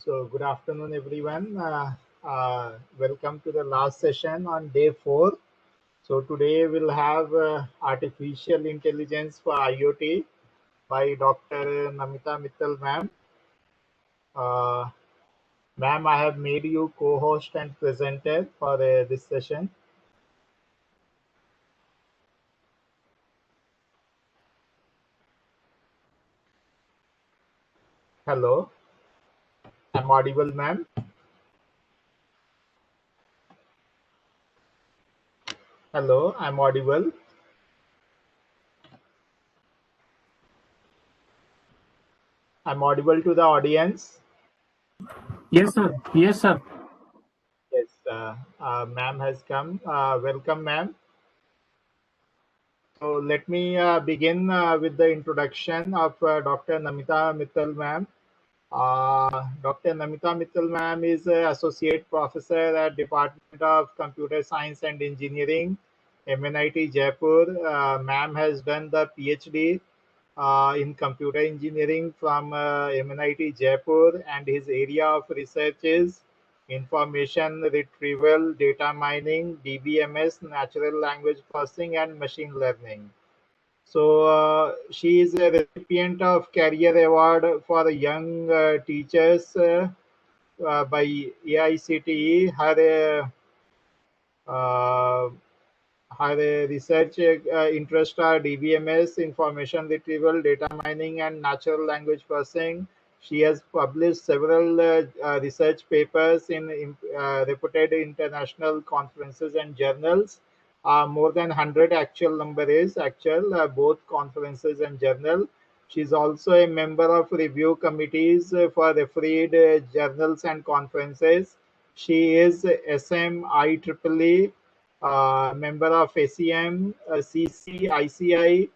So, good afternoon, everyone. Welcome to the last session on day 4. So, today we'll have Artificial Intelligence for IoT by Dr. Namita Mittal, ma'am. Uh, Ma'am, I have made you co host and presenter for this session. Hello, I'm audible, ma'am. Hello, I'm audible. I'm audible to the audience. Yes, sir. Yes, sir. Yes, ma'am has come. Welcome, ma'am. So let me begin with the introduction of Dr. Namita Mittal, ma'am. Dr. Namita Mittal, ma'am, is Associate Professor at Department of Computer Science and Engineering, MNIT Jaipur. Ma'am has done the PhD in Computer Engineering from MNIT Jaipur, and his area of research is information retrieval, data mining, DBMS, natural language processing, and machine learning. So she is a recipient of Career Award for Young Teachers by AICTE. Uh, her research interests are DBMS, information retrieval, data mining, and natural language processing. She has published several research papers in reputed international conferences and journals. More than 100 actual number is actual, both conferences and journal. She's also a member of review committees for refereed journals and conferences. She is SMIEEE member of ACM, CCICI,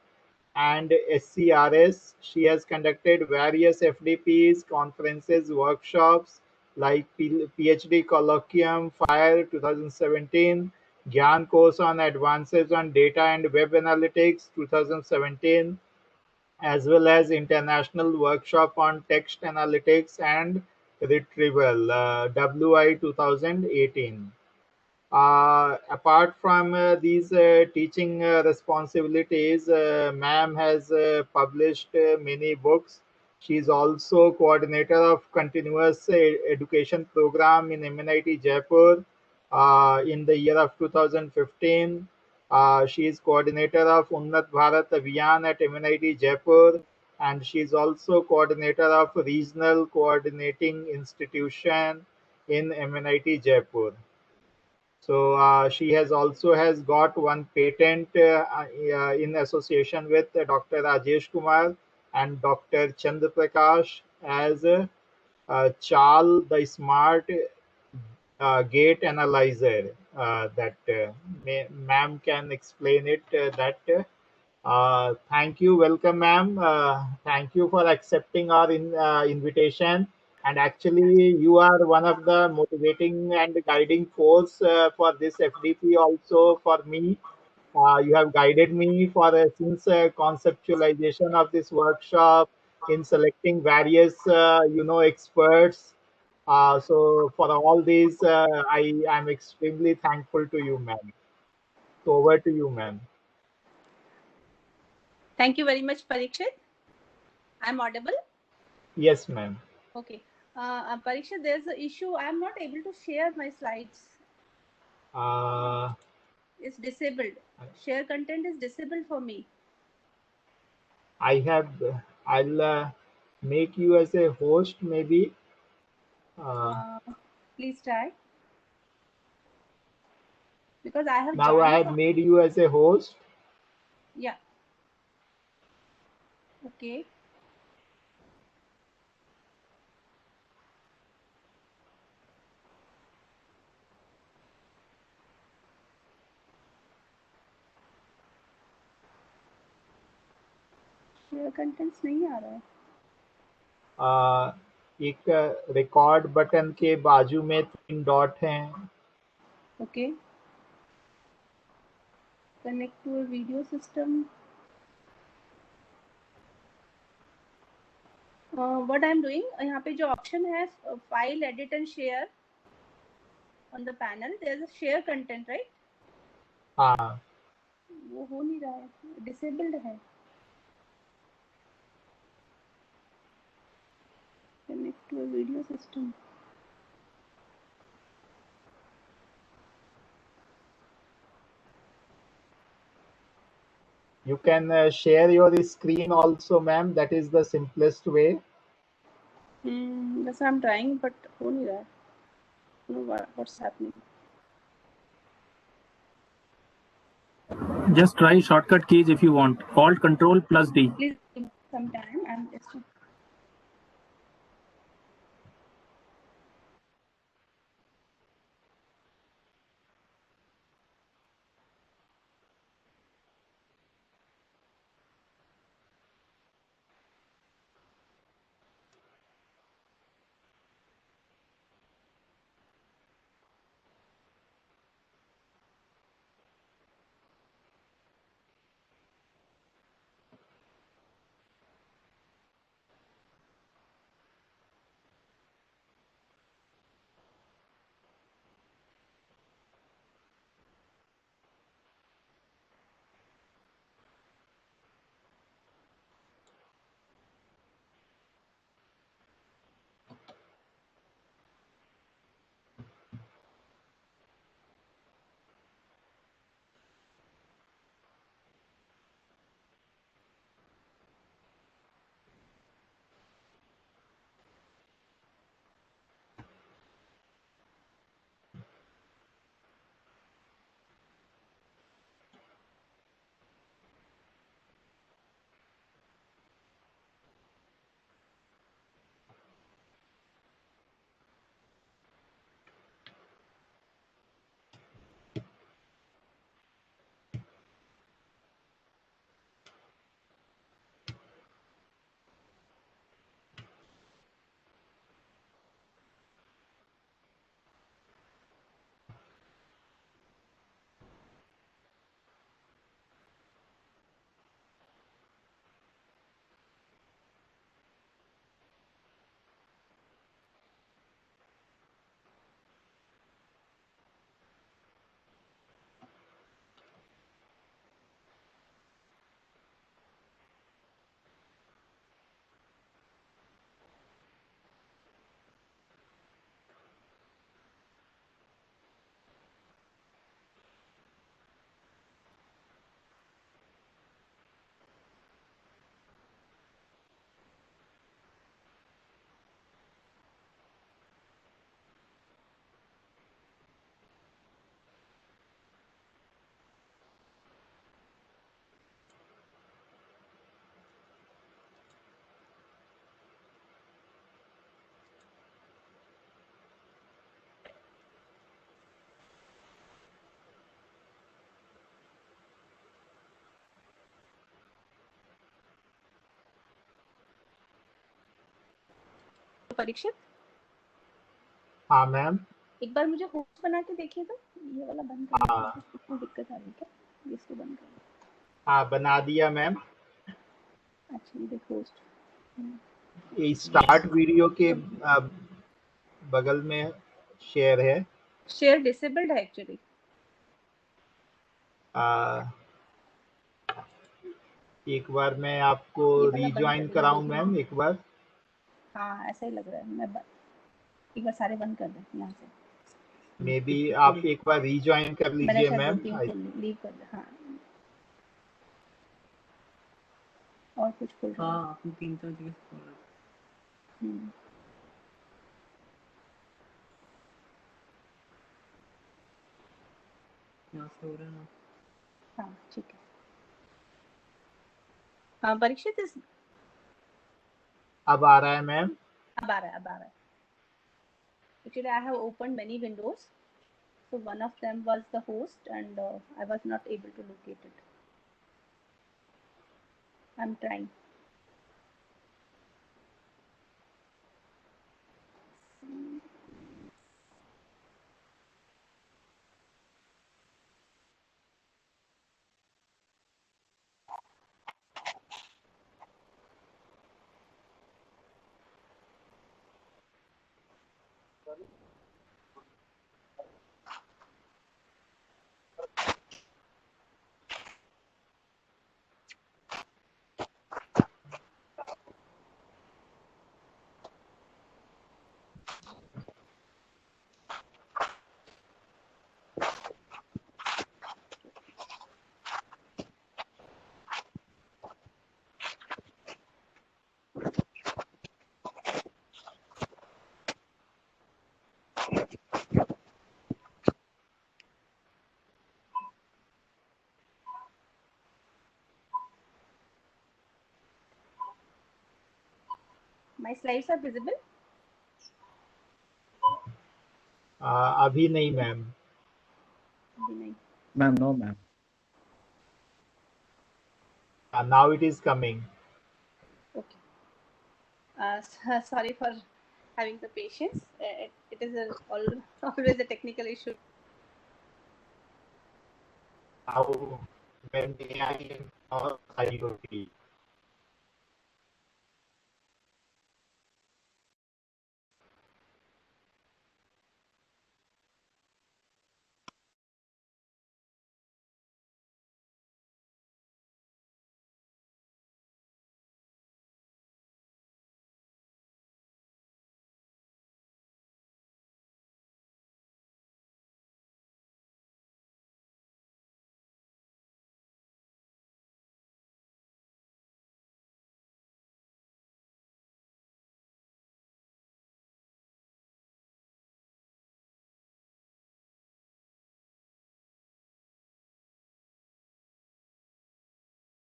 and SCRS. She has conducted various FDPs, conferences, workshops like PhD Colloquium Fire 2017, Gyan course on advances on data and web analytics 2017, as well as international workshop on text analytics and retrieval WI 2018. Apart from these teaching responsibilities, ma'am has published many books. She is also coordinator of continuous education program in MNIT Jaipur in the year of 2015. She is coordinator of Unnat Bharat Abhiyan at MNIT Jaipur, and she is also coordinator of regional coordinating institution in MNIT Jaipur. So she has also has got one patent in association with Dr. Rajesh Kumar and Dr. Chandra Prakash as Chal the Smart Gate Analyzer. That ma'am can explain it. Thank you, welcome, ma'am. Thank you for accepting our invitation. And actually, you are one of the motivating and guiding force for this FDP also for me. You have guided me for since conceptualization of this workshop in selecting various, experts. So for all these, I am extremely thankful to you, ma'am. So over to you, ma'am. Thank you very much, Parikshit. I'm audible? Yes, ma'am. Okay. Parikshit, there's an issue. I'm not able to share my slides. Uh, It's disabled. Share content is disabled for me. I have. I'll make you as a host, maybe. Please try. Because I have Now I joined. have made you as a host. Yeah. Okay. Share contents नहीं आ रहा है. एक record button के बाजू में 3 dot हैं. Okay. Connect to a video system. what I'm doing, यहाँ पे जो option है file edit and share on the panel, there's a share content, right? हाँ वो हो नहीं रहा है, disabled है. Connect to a video system. you can share your screen also, ma'am. That is the simplest way. That's what I'm trying, but हो नहीं रहा है. What's happening? Just try shortcut keys if you want. Alt Control plus D. Please give me some time. I'm just. Parikshit. हाँ ma'am. एक बार मुझे host बना के देखिए तो ये वाला बंद कर दो. हाँ इसमें दिक्कत आ रही है क्या? इसको बंद कर दो. हाँ बना दिया मैम. अच्छा ये देखो होस्ट. ये स्टार्ट वीडियो के बगल में शेयर है. शेयर डिसेबल्ड है एक्चुअली. एक बार मैं आपको ये वाला बंद रिज्वाइन कर कराऊं दो. मैम एक बार. हाँ ऐसा ही लग रहा है. मैं एक बार सारे बंद कर दे यहाँ से. मे बी आप एक बार रिज्वाइन कर मैंने लीजिए शायद मैम. 2-3 लीव कर दिया. हाँ और कुछ खोल रहा है. हाँ आपने 3-4 जगह से खोला. यहाँ से हो रहा है ना. हाँ ठीक है. हाँ परीक्षित इस अब आ रहा है मैम. अब आ रहा है. Actually, I have opened many windows. So one of them was the host, and I was not able to locate it. I'm trying. My slides are visible? अभी नहीं ma'am. Vinay. Ma'am, no, ma'am. Now it is coming. Okay. Sorry for having the patience. It is always a technical issue. How when AI or IoT.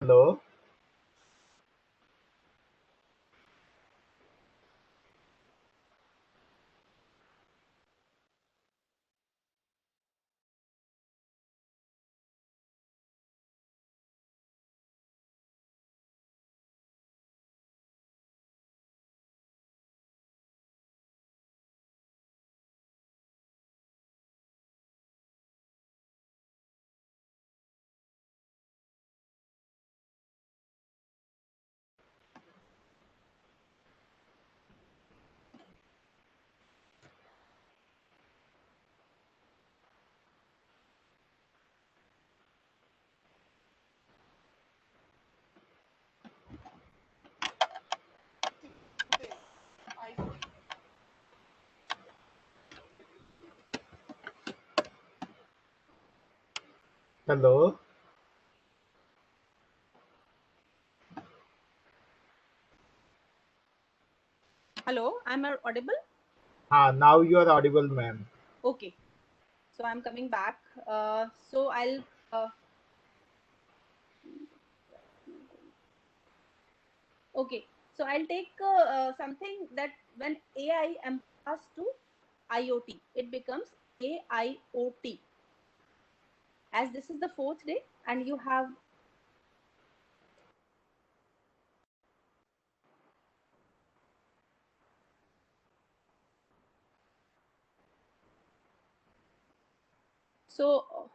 Hello. Hello. Hello, am I audible? Now you are audible, ma'am. Okay. So I'm coming back. So I'll. Okay. So I'll take something that when AI empowers to IoT, it becomes AIoT. As this is the 4th day, and you have so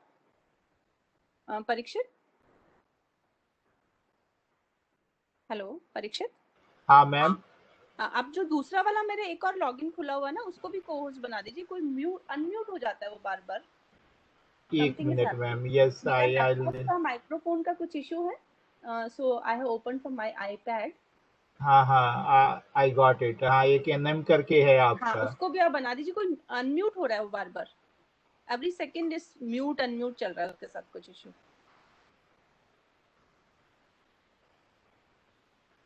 Parikshit. Hello Parikshit. हाँ ma'am. अब जो दूसरा वाला मेरे एक और login खुला हुआ है ना, उसको भी को-होस्ट बना दीजिए. कोई म्यूट अनम्यूट हो जाता है वो बार-बार. एक मिनट मैम. यस आई का माइक्रोफोन का कुछ इशू है. So I have open from my iPad. हाँ आई गॉट इट. हाँ एक एनएम करके है आपका. हाँ उसको भी आप बना दीजिए. कोई अनम्यूट हो रहा है वो बार-बार. Every second is mute unmute चल रहा है उसके साथ कुछ इशू.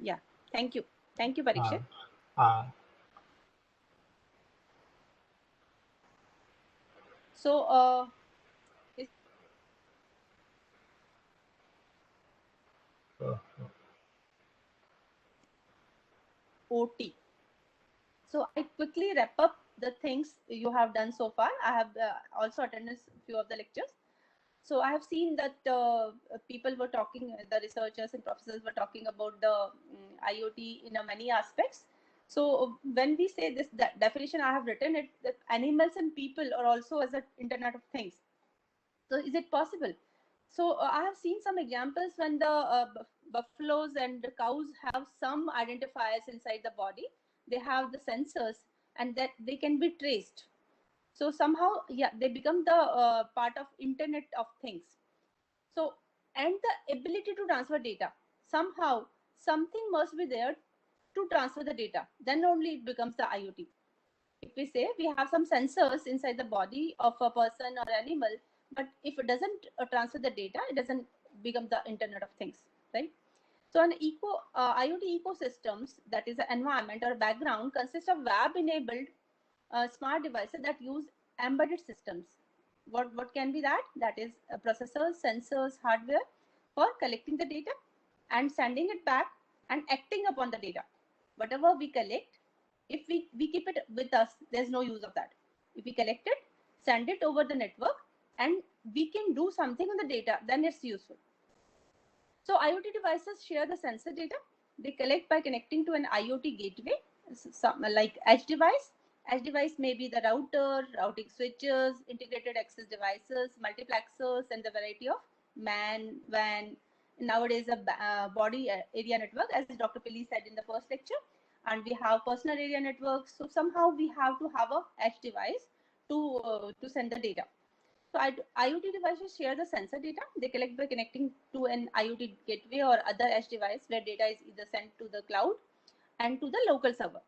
या थैंक यू परीक्षित. हाँ. सो OT. So I quickly wrap up the things you have done so far. I have also attended a few of the lectures. So I have seen that people were talking, the researchers and professors were talking about the IoT in many aspects. So when we say this definition, I have written it that animals and people are also as an Internet of Things. So is it possible? So I have seen some examples when the buffaloes and the cows have some identifiers inside the body. They have the sensors and that they can be traced. So somehow, yeah, they become the part of Internet of Things. So, and the ability to transfer data. Somehow, something must be there to transfer the data. Then only it becomes the IoT. If we say we have some sensors inside the body of a person or animal, but if it doesn't transfer the data, it doesn't become the Internet of Things, right? So an IoT ecosystems, that is the environment or background, consists of web-enabled smart devices that use embedded systems. What can be that? That is processors, sensors, hardware for collecting the data and sending it back and acting upon the data. whatever we collect, if we keep it with us, there's no use of that. If we collect it, send it over the network, and we can do something on the data, then it's useful. So IoT devices share the sensor data. They collect by connecting to an IoT gateway, like edge device. Edge device may be the router, routing switches, integrated access devices, multiplexers, and the variety of man, WAN, nowadays a body area network, as Dr. Pillai said in the first lecture. And we have personal area networks. So somehow we have to have a edge device to send the data. So IoT devices share the sensor data. They collect by connecting to an IoT gateway or other edge device where data is either sent to the cloud and to the local server.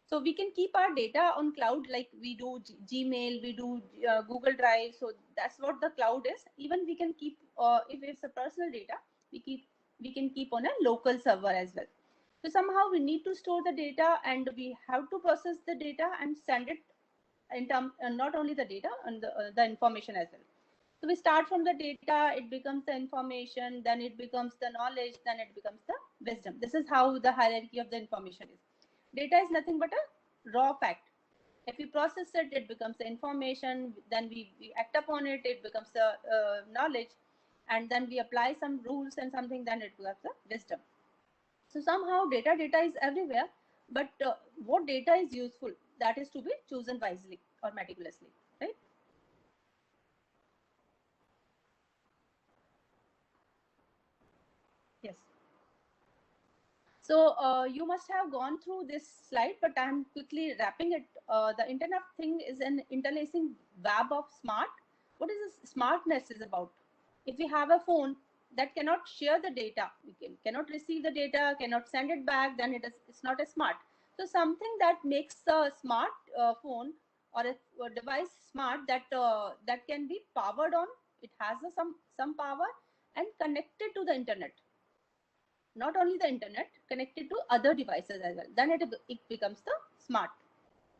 So we can keep our data on cloud like we do Gmail, we do Google Drive. So that's what the cloud is. Even we can keep, if it's a personal data, we can keep on a local server as well. So somehow we need to store the data, and we have to process the data and send it in term, not only the data and the information as well. So we start from the data, it becomes the information, then it becomes the knowledge, then it becomes the wisdom. This is how the hierarchy of the information is. Data is nothing but a raw fact. If we process it, it becomes the information, then we act upon it, it becomes the knowledge, and then we apply some rules and something, then it becomes the wisdom. So somehow data is everywhere, but what data is useful, that is to be chosen wisely or meticulously, right? Yes. So you must have gone through this slide, but I'm quickly wrapping it. The Internet of Thing is an interlacing web of smart. What is this smartness is about? If we have a phone that cannot share the data, cannot receive the data, cannot send it back, then it's not a smart. So something that makes a smart phone or a device smart, that can be powered on. It has some power and connected to the internet. Not only the internet, connected to other devices as well, then it becomes the smart.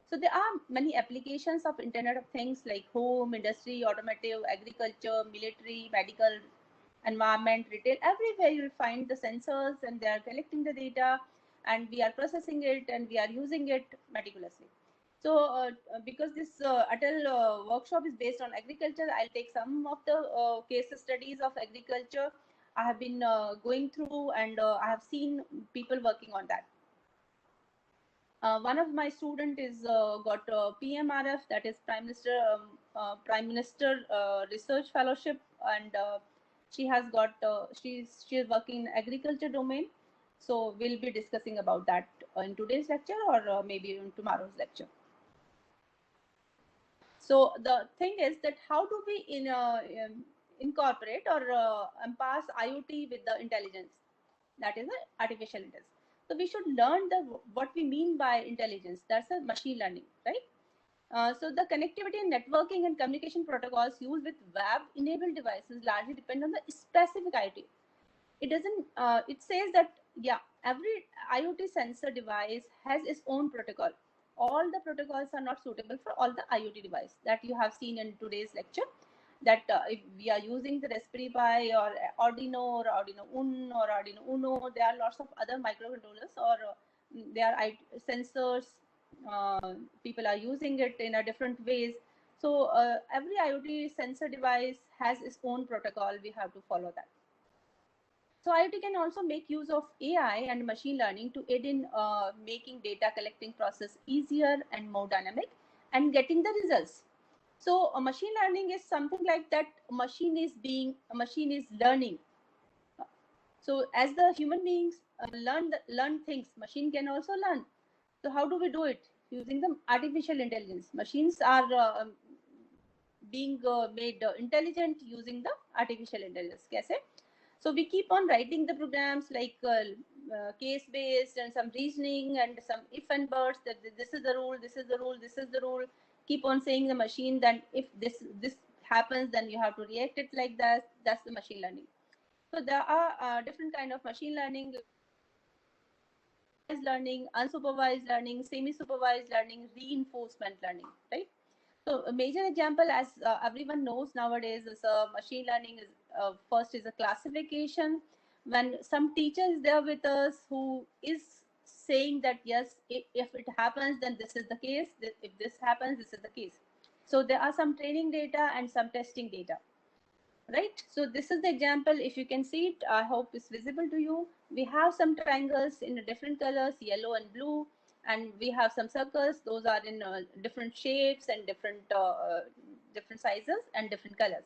So there are many applications of Internet of Things like home, industry, automotive, agriculture, military, medical, environment, retail. Everywhere you will find the sensors, and they are collecting the data, and we are processing it, and we are using it meticulously. So because this Atal workshop is based on agriculture, I'll take some of the case studies of agriculture I have been going through, and I have seen people working on that. One of my student is got PMRF, that is Prime Minister Research Fellowship, and she has got she is working in agriculture domain. So we'll be discussing about that in today's lecture, or maybe in tomorrow's lecture. So the thing is that how do we incorporate or impasse IoT with the intelligence, that is the artificial intelligence. So we should learn what we mean by intelligence. That's a machine learning, right? So the connectivity and networking and communication protocols used with web-enabled devices largely depend on the specific IoT. It doesn't. It says that every IoT sensor device has its own protocol. All the protocols are not suitable for all the IoT device that you have seen in today's lecture. That if we are using the Raspberry Pi or Arduino or Arduino Uno or Arduino Uno, there are lots of other microcontrollers, or there are sensors. People are using it in a different ways. So every IoT sensor device has its own protocol. We have to follow that. So IoT can also make use of AI and machine learning to aid in making data collecting process easier and more dynamic and getting the results. So machine learning is something like that. A machine is learning. So as the human beings learn things, machine can also learn. So how do we do it? Using the artificial intelligence. Machines are being made intelligent using the artificial intelligence. Kaise? So we keep on writing the programs like case based and some reasoning and some if and buts, that this is the rule, this is the rule, this is the rule. Keep on saying the machine that if this happens, then you have to react it like that. That's the machine learning. So there are different kind of machine learning: unsupervised learning, semi-supervised learning, reinforcement learning, right? So a major example, as everyone knows nowadays, is machine learning is first is a classification. When some teacher is there with us who is saying that yes, if it happens, then this is the case. If this happens, this is the case. So there are some training data and some testing data, right? So this is the example. If you can see it, I hope it's visible to you. We have some triangles in different colors, yellow and blue, and we have some circles. Those are in different shapes and different sizes and different colors,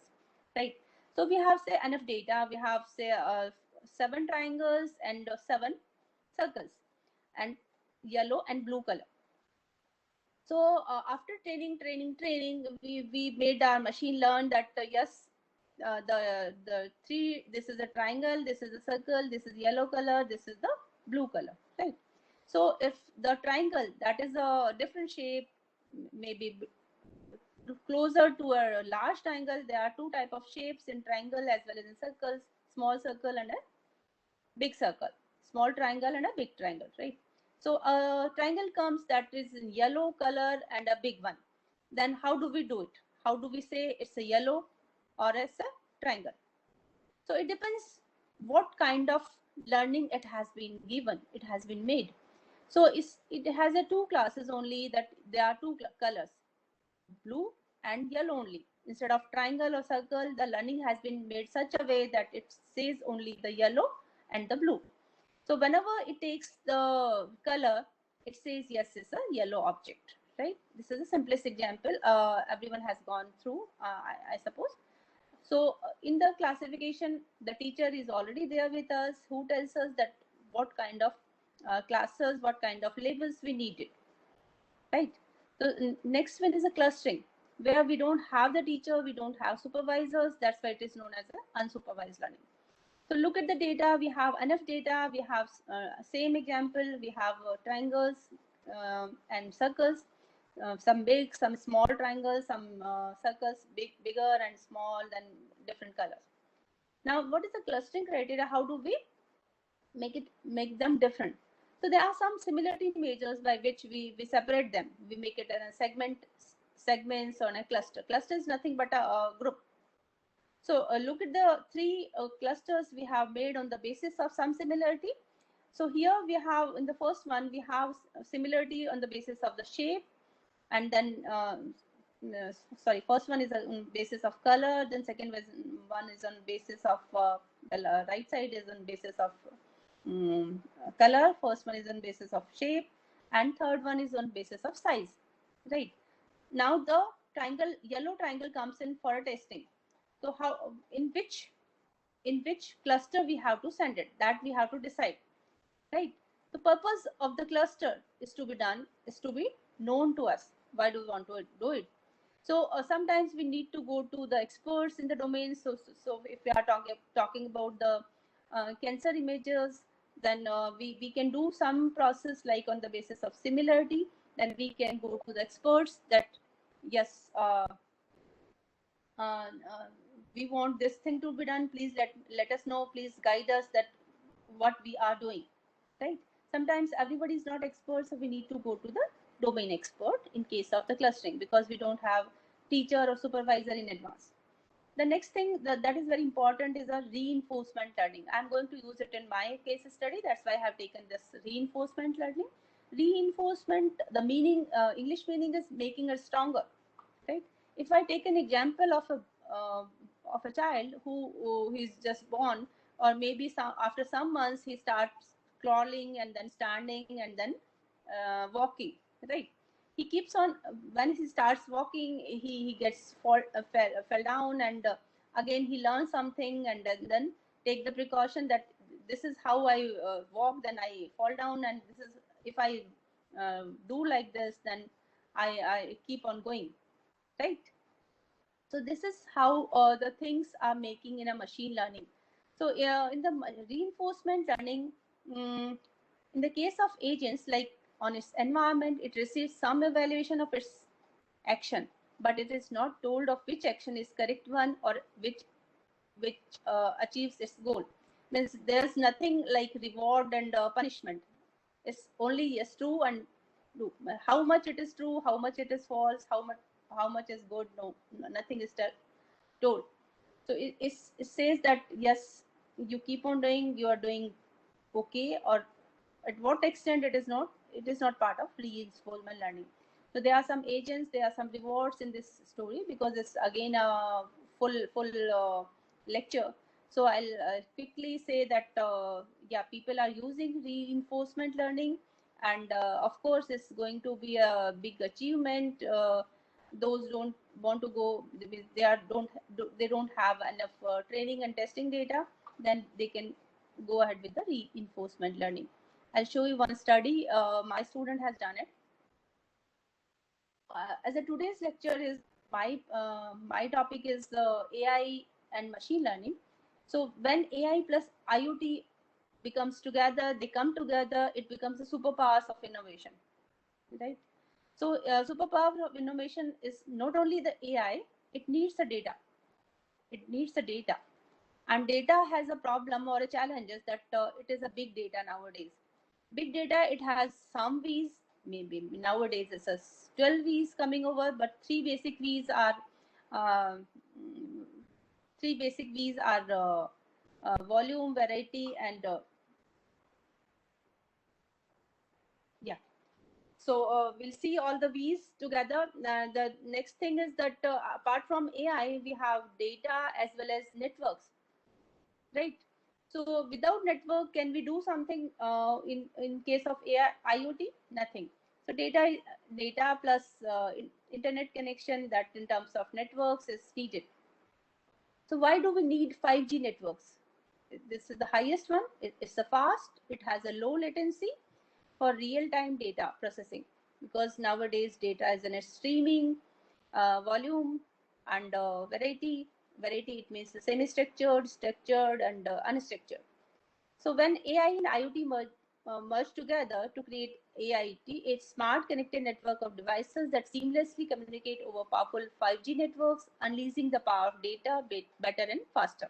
right? So we have say enough data. We have say 7 triangles and 7 circles, and yellow and blue color. So after training, we made our machine learn that yes, the three, this is a triangle, this is a circle, this is yellow color, this is the blue color, right? So if the triangle that is a different shape, maybe closer to a large triangle, there are 2 type of shapes in triangle as well as in circles, small circle and a big circle, small triangle and a big triangle, right? So a triangle comes that is in yellow color and a big one. Then how do we do it? How do we say it's a yellow or it's a triangle? So it depends what kind of learning it has been given, it has been made. So it has a 2 classes only, that there are 2 colors, blue and yellow only. Instead of triangle or circle, the learning has been made such a way that it says only the yellow and the blue. So whenever it takes the color, it says yes, it's a yellow object, right? This is the simplest example. Everyone has gone through, I suppose. So in the classification, the teacher is already there with us, who tells us that what kind of classes, what kind of labels we needed, right? So next one is a clustering, where we don't have the teacher, we don't have supervisors. That's why it is known as a unsupervised learning. So look at the data. We have enough data. We have same example. We have triangles and circles. Some big, some small triangles, some circles, bigger and small, then different colors. Now, what is the clustering criteria? How do we make them different? So there are some similarity measures by which we separate them. We make it in a segments on a cluster. Cluster is nothing but a group. So look at the 3 clusters we have made on the basis of some similarity. So here we have, in the first one, we have similarity on the basis of the shape, and then first one is on basis of color, then second one is on basis of right side is on basis of color, first one is on basis of shape, and third one is on basis of size, right? Now the yellow triangle comes in for a testing. So how, in which cluster we have to send it, that we have to decide, right? The purpose of the cluster is to be known to us. Why do we want to do it? So sometimes we need to go to the experts in the domain. So if we are talking about the cancer images, then we can do some process like on the basis of similarity. Then we can go to the experts that yes, we want this thing to be done. Please let us know. Please guide us that what we are doing, right? Sometimes everybody is not expert, so we need to go to the domain expert in case of the clustering, because we don't have teacher or supervisor in advance. The next thing that is very important is a reinforcement learning. I'm going to use it in my case study. That's why I have taken this reinforcement learning. Reinforcement, the meaning, English meaning is making us stronger, right? If I take an example of a child who is just born, or maybe after some months he starts crawling and then standing and then walking, right? He keeps on, when he starts walking, he gets fell down, and again he learns something, and then take the precaution that this is how I walk, then I fall down, and this is, if I do like this, then I keep on going, right? So this is how the things are making in a machine learning. So in the reinforcement learning, in the case of agents, like on its environment, it receives some evaluation of its action, but it is not told of which action is correct one, or which achieves its goal. Means there's nothing like reward and punishment. It's only yes, true and true. How much it is true, how much it is false, how much is good, no, nothing is told. So it says that yes, you keep on doing, you are doing okay, or at what extent it is not part of reinforcement learning. So there are some agents, there are some rewards in this story, because it's again a full lecture. So I'll quickly say that yeah, people are using reinforcement learning, and of course it's going to be a big achievement. Those don't want to go, they don't have enough training and testing data, then they can go ahead with the reinforcement learning. I'll show you one study. My student has done it. As a today's lecture is my topic is AI and machine learning. So when AI plus IoT becomes together, they come together, it becomes a superpowers of innovation, right? So superpower of innovation is not only the AI, it needs the data. It needs the data, and data has a problem or a challenge is that it is a big data nowadays. Big data, it has some V's, maybe nowadays it's a 12 V's coming over, but uh, three basic V's are volume, variety, and yeah. So we'll see all the V's together. The next thing is that apart from AI, we have data as well as networks, right? So without network, can we do something in case of AI, IoT? Nothing. So data plus internet connection, that in terms of networks is needed. So why do we need 5G networks? This is the highest one. It's a fast. It has a low latency for real-time data processing, because nowadays data is in a streaming, volume, and variety. Variety, it means the semi-structured, structured, and unstructured. So when AI and IoT merge together to create AIT, a smart connected network of devices that seamlessly communicate over powerful 5G networks, unleashing the power of data better and faster.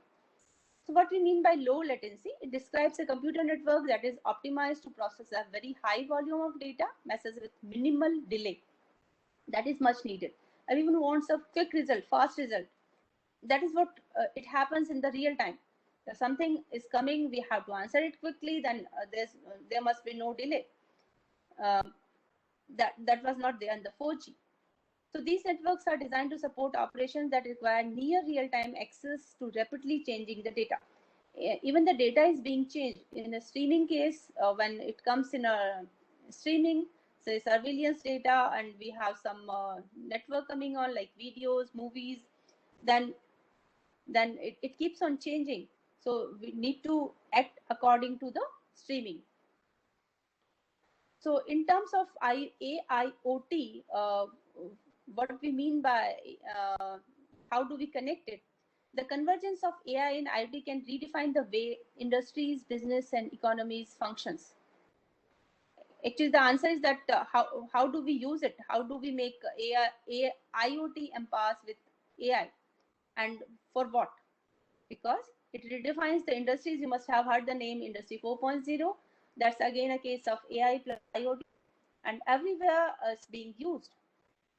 So what we mean by low latency, it describes a computer network that is optimized to process a very high volume of data, messages with minimal delay. That is much needed. Everyone wants a quick result, fast result. That is what it happens in the real time. If something is coming, we have to answer it quickly, then there must be no delay. That was not there in the 4G. So these networks are designed to support operations that require near real-time access to rapidly changing the data. Even the data is being changed. In a streaming case, when it comes in a streaming, say surveillance data, and we have some network coming on like videos, movies, then it keeps on changing. So we need to act according to the streaming. So in terms of AIoT, what we mean by how do we connect it? The convergence of AI and IoT can redefine the way industries, business, and economies functions. Actually, the answer is that how do we use it? How do we make IoT empowers with AI, and for what? Because it redefines the industries. You must have heard the name Industry 4.0. That's again a case of AI plus IoT, and everywhere it's being used.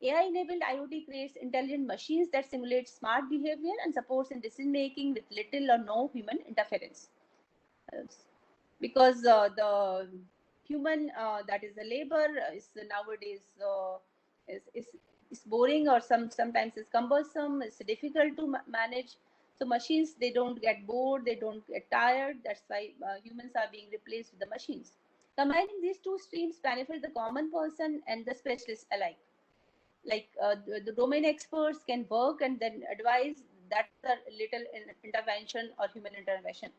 AI-enabled IoT creates intelligent machines that simulate smart behavior and supports in decision making with little or no human interference. Because the human, that is the labor, is nowadays is boring, or sometimes it's cumbersome, it's difficult to manage. So machines, they don't get bored, they don't get tired. That's why humans are being replaced with the machines. Combining these two streams benefit the common person and the specialist alike. Like the domain experts can work and then advise. That's a little intervention or human intervention.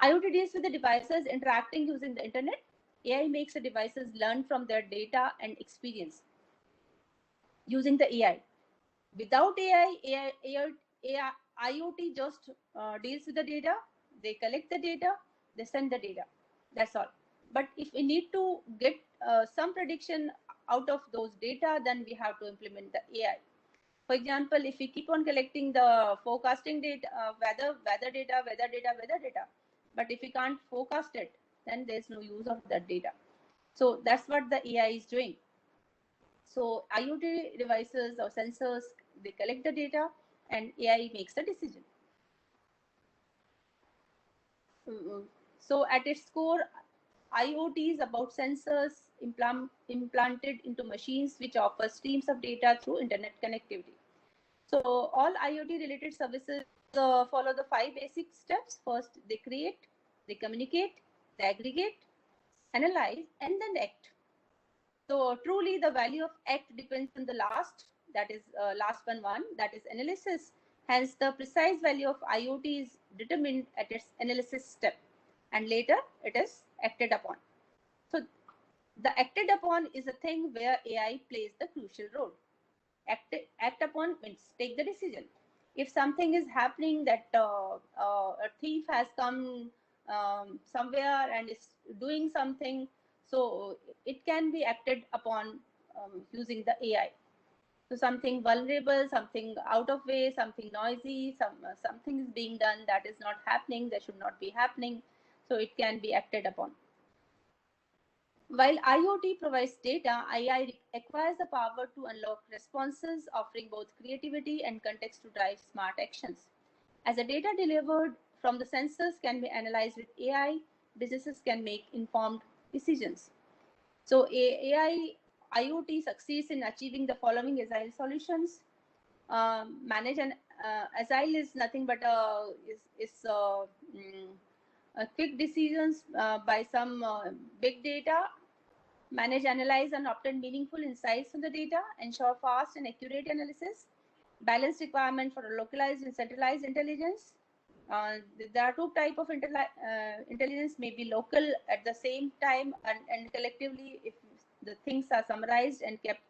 IoT deals with the devices interacting using the internet. AI makes the devices learn from their data and experience using the AI. Without IoT just deals with the data. They collect the data, they send the data. That's all. But if we need to get some prediction out of those data, then we have to implement the AI. For example, if we keep on collecting the forecasting data, weather data, but if we can't forecast it, then there's no use of that data. So that's what the AI is doing. So IoT devices or sensors, they collect the data and AI makes the decision. So at its core, IoT is about sensors implanted into machines which offer streams of data through internet connectivity. So all IoT related services follow the 5 basic steps. First, they create, they communicate, they aggregate, analyze, and then act. So truly the value of act depends on the last, that is last one, that is analysis. Hence the precise value of IoT is determined at its analysis step and later it is acted upon. So the acted upon is a thing where AI plays the crucial role. Act upon means take the decision. If something is happening that a thief has come somewhere and is doing something, so it can be acted upon using the AI. So something vulnerable, something out of way, something noisy, something is being done that is not happening, that should not be happening, so it can be acted upon. While IoT provides data, AI acquires the power to unlock responses, offering both creativity and context to drive smart actions. As the data delivered from the sensors can be analyzed with AI, businesses can make informed decisions. So AI IoT succeeds in achieving the following agile solutions. Manage and agile is nothing but quick decisions by some big data. Manage, analyze, and obtain meaningful insights from the data. Ensure fast and accurate analysis. Balance requirement for localized and centralized intelligence. There are two types of intelligence, may be local at the same time and collectively if the things are summarized and kept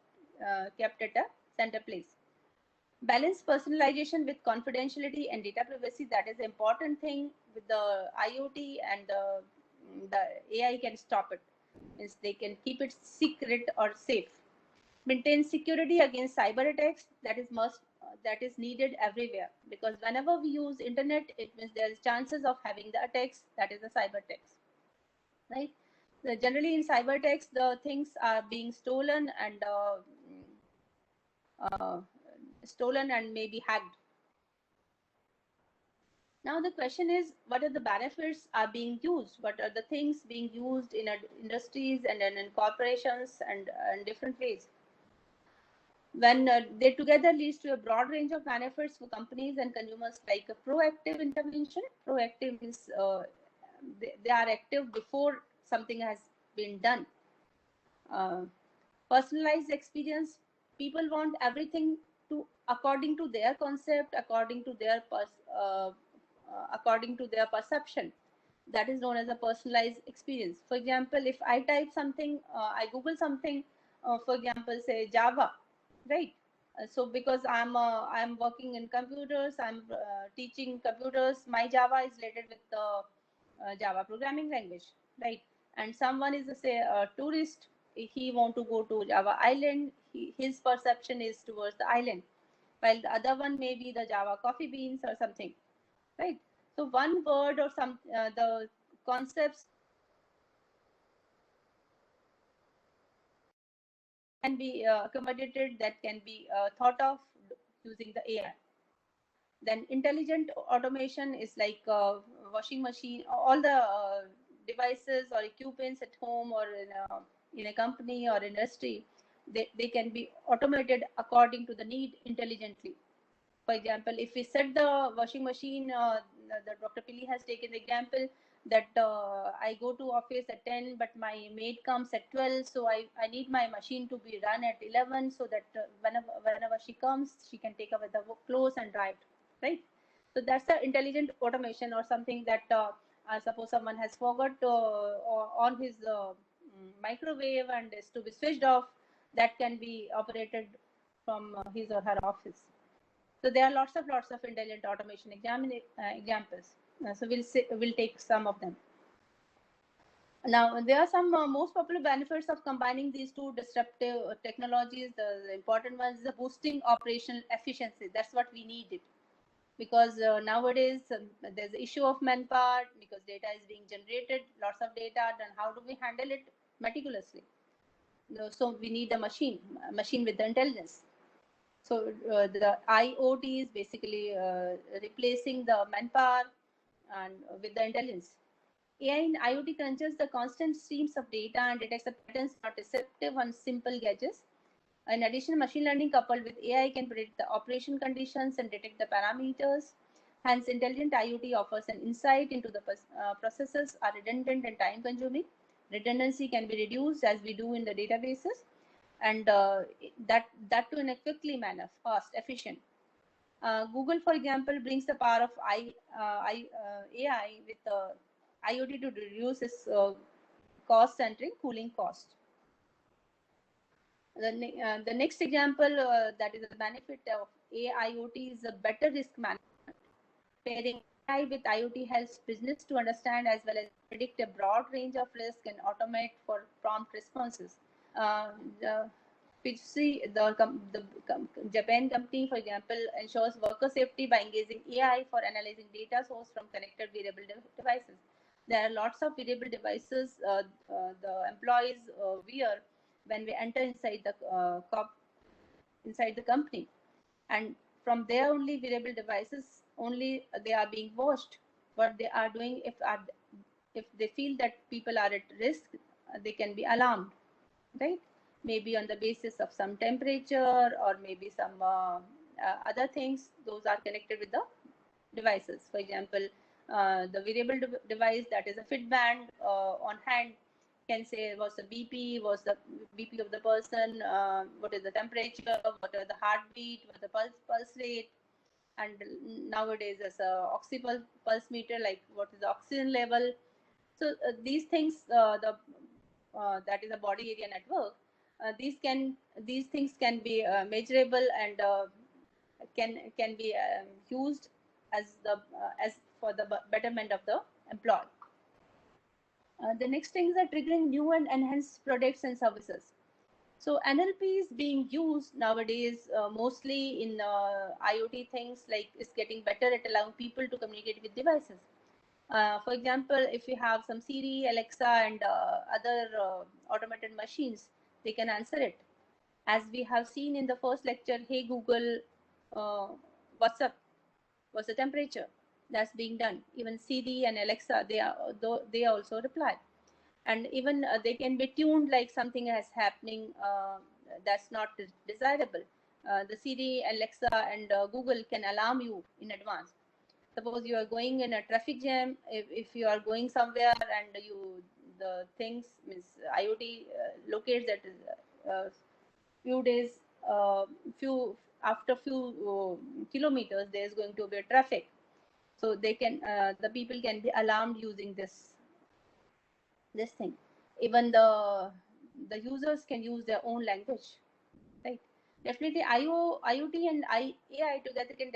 at a center place. Balance personalization with confidentiality and data privacy. That is the important thing with the IoT, and the AI can stop it. Means they can keep it secret or safe. Maintain security against cyber attacks. That is needed everywhere, because whenever we use internet, it means there is chances of having the attacks, that is the cyber attacks, right? So generally in cyber attacks, the things are being stolen and maybe hacked. Now the question is, what are the benefits are being used? What are the things being used in industries and in corporations and in different ways? When they together leads to a broad range of benefits for companies and consumers, like a proactive intervention. Proactive means they are active before something has been done. Personalized experience. People want everything to according to their concept, according to their perception. That is known as a personalized experience. For example, if I type something, I Google something, for example, say Java, right? So because I'm working in computers, I'm teaching computers, my Java is related with the Java programming language, right? And someone is say a tourist, he want to go to Java island, his perception is towards the island, while the other one may be the Java coffee beans or something, right? So one word or some the concepts can be accommodated, that can be thought of using the AI. Then intelligent automation is like washing machine, all the devices or equipments at home or in a company or industry, they can be automated according to the need intelligently. For example, if we set the washing machine, the Dr. Pili has taken the example that I go to office at 10, but my maid comes at 12. So I need my machine to be run at 11 so that whenever she comes, she can take away the clothes and dry it, right? So that's the intelligent automation, or something that suppose someone has forgot on his microwave and is to be switched off, that can be operated from his or her office. So there are lots of intelligent automation examples. So we'll take some of them. Now there are some most popular benefits of combining these two disruptive technologies. The important one is the boosting operational efficiency. That's what we needed, because nowadays there's the issue of manpower, because data is being generated, lots of data, then how do we handle it meticulously? So we need a machine with the intelligence. So the IoT is basically replacing the manpower and with the intelligence. AI in IoT crunches the constant streams of data and detects the patterns not deceptive on simple gadgets. In addition, machine learning coupled with AI can predict the operation conditions and detect the parameters. Hence, intelligent IoT offers an insight into the processes are redundant and time consuming. Redundancy can be reduced as we do in the databases, and that to in a quickly manner, fast, efficient. Google, for example, brings the power of AI with IoT to reduce its cost-centering cooling cost. The next example that is a benefit of AIoT is a better risk management. Pairing AI with IoT helps business to understand as well as predict a broad range of risk and automate for prompt responses. The Japan company, for example, ensures worker safety by engaging AI for analyzing data source from connected wearable devices. There are lots of wearable devices the employees wear when we enter inside the company, and from there only wearable devices only they are being watched. What they are doing, if they feel that people are at risk, they can be alarmed, right? Maybe on the basis of some temperature or maybe some other things. Those are connected with the devices. For example, the wearable device that is a Fitband on hand can say what's the BP, what's the BP of the person, what is the temperature, what are the heartbeat, what the pulse rate, and nowadays there's a pulse meter, like what is the oxygen level. So these things, that is a body area network. These things can be measurable and can be used as for the betterment of the employee. The next thing is that triggering new and enhanced products and services. So NLP is being used nowadays mostly in IoT things, like it's getting better at allowing people to communicate with devices. For example, if you have some Siri, Alexa, and other automated machines, they can answer it. As we have seen in the first lecture, hey Google, what's up? What's the temperature? That's being done. Even Siri and Alexa, they also reply. And even they can be tuned like something is happening that's not desirable. The Siri, Alexa, and Google can alarm you in advance. Suppose you are going in a traffic jam, if you are going somewhere and the things means IoT locates that few days, after few kilometers, there is going to be a traffic. So they can the people can be alarmed using this thing. Even the users can use their own language, right? Definitely, IoT and AI together can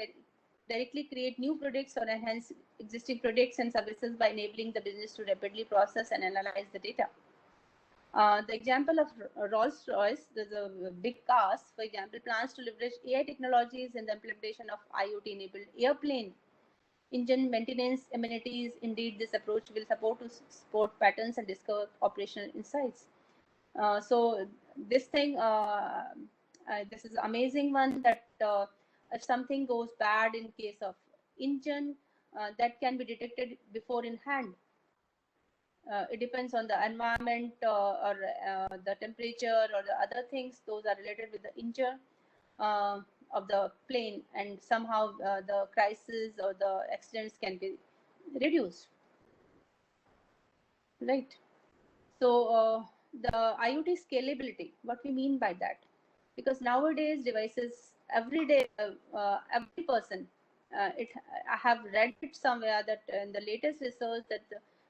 directly create new products or enhance existing products and services by enabling the business to rapidly process and analyze the data. The example of Rolls-Royce, there's a big cars, for example, plans to leverage AI technologies in the implementation of IoT-enabled airplane engine maintenance amenities. Indeed, this approach will support patterns and discover operational insights. So this thing, this is amazing one, that if something goes bad in case of engine, that can be detected before in hand. It depends on the environment or the temperature or the other things. Those are related with the engine of the plane, and somehow the crisis or the accidents can be reduced, right? So the IoT scalability, what we mean by that, because nowadays devices, every day, every person, I have read it somewhere that in the latest research that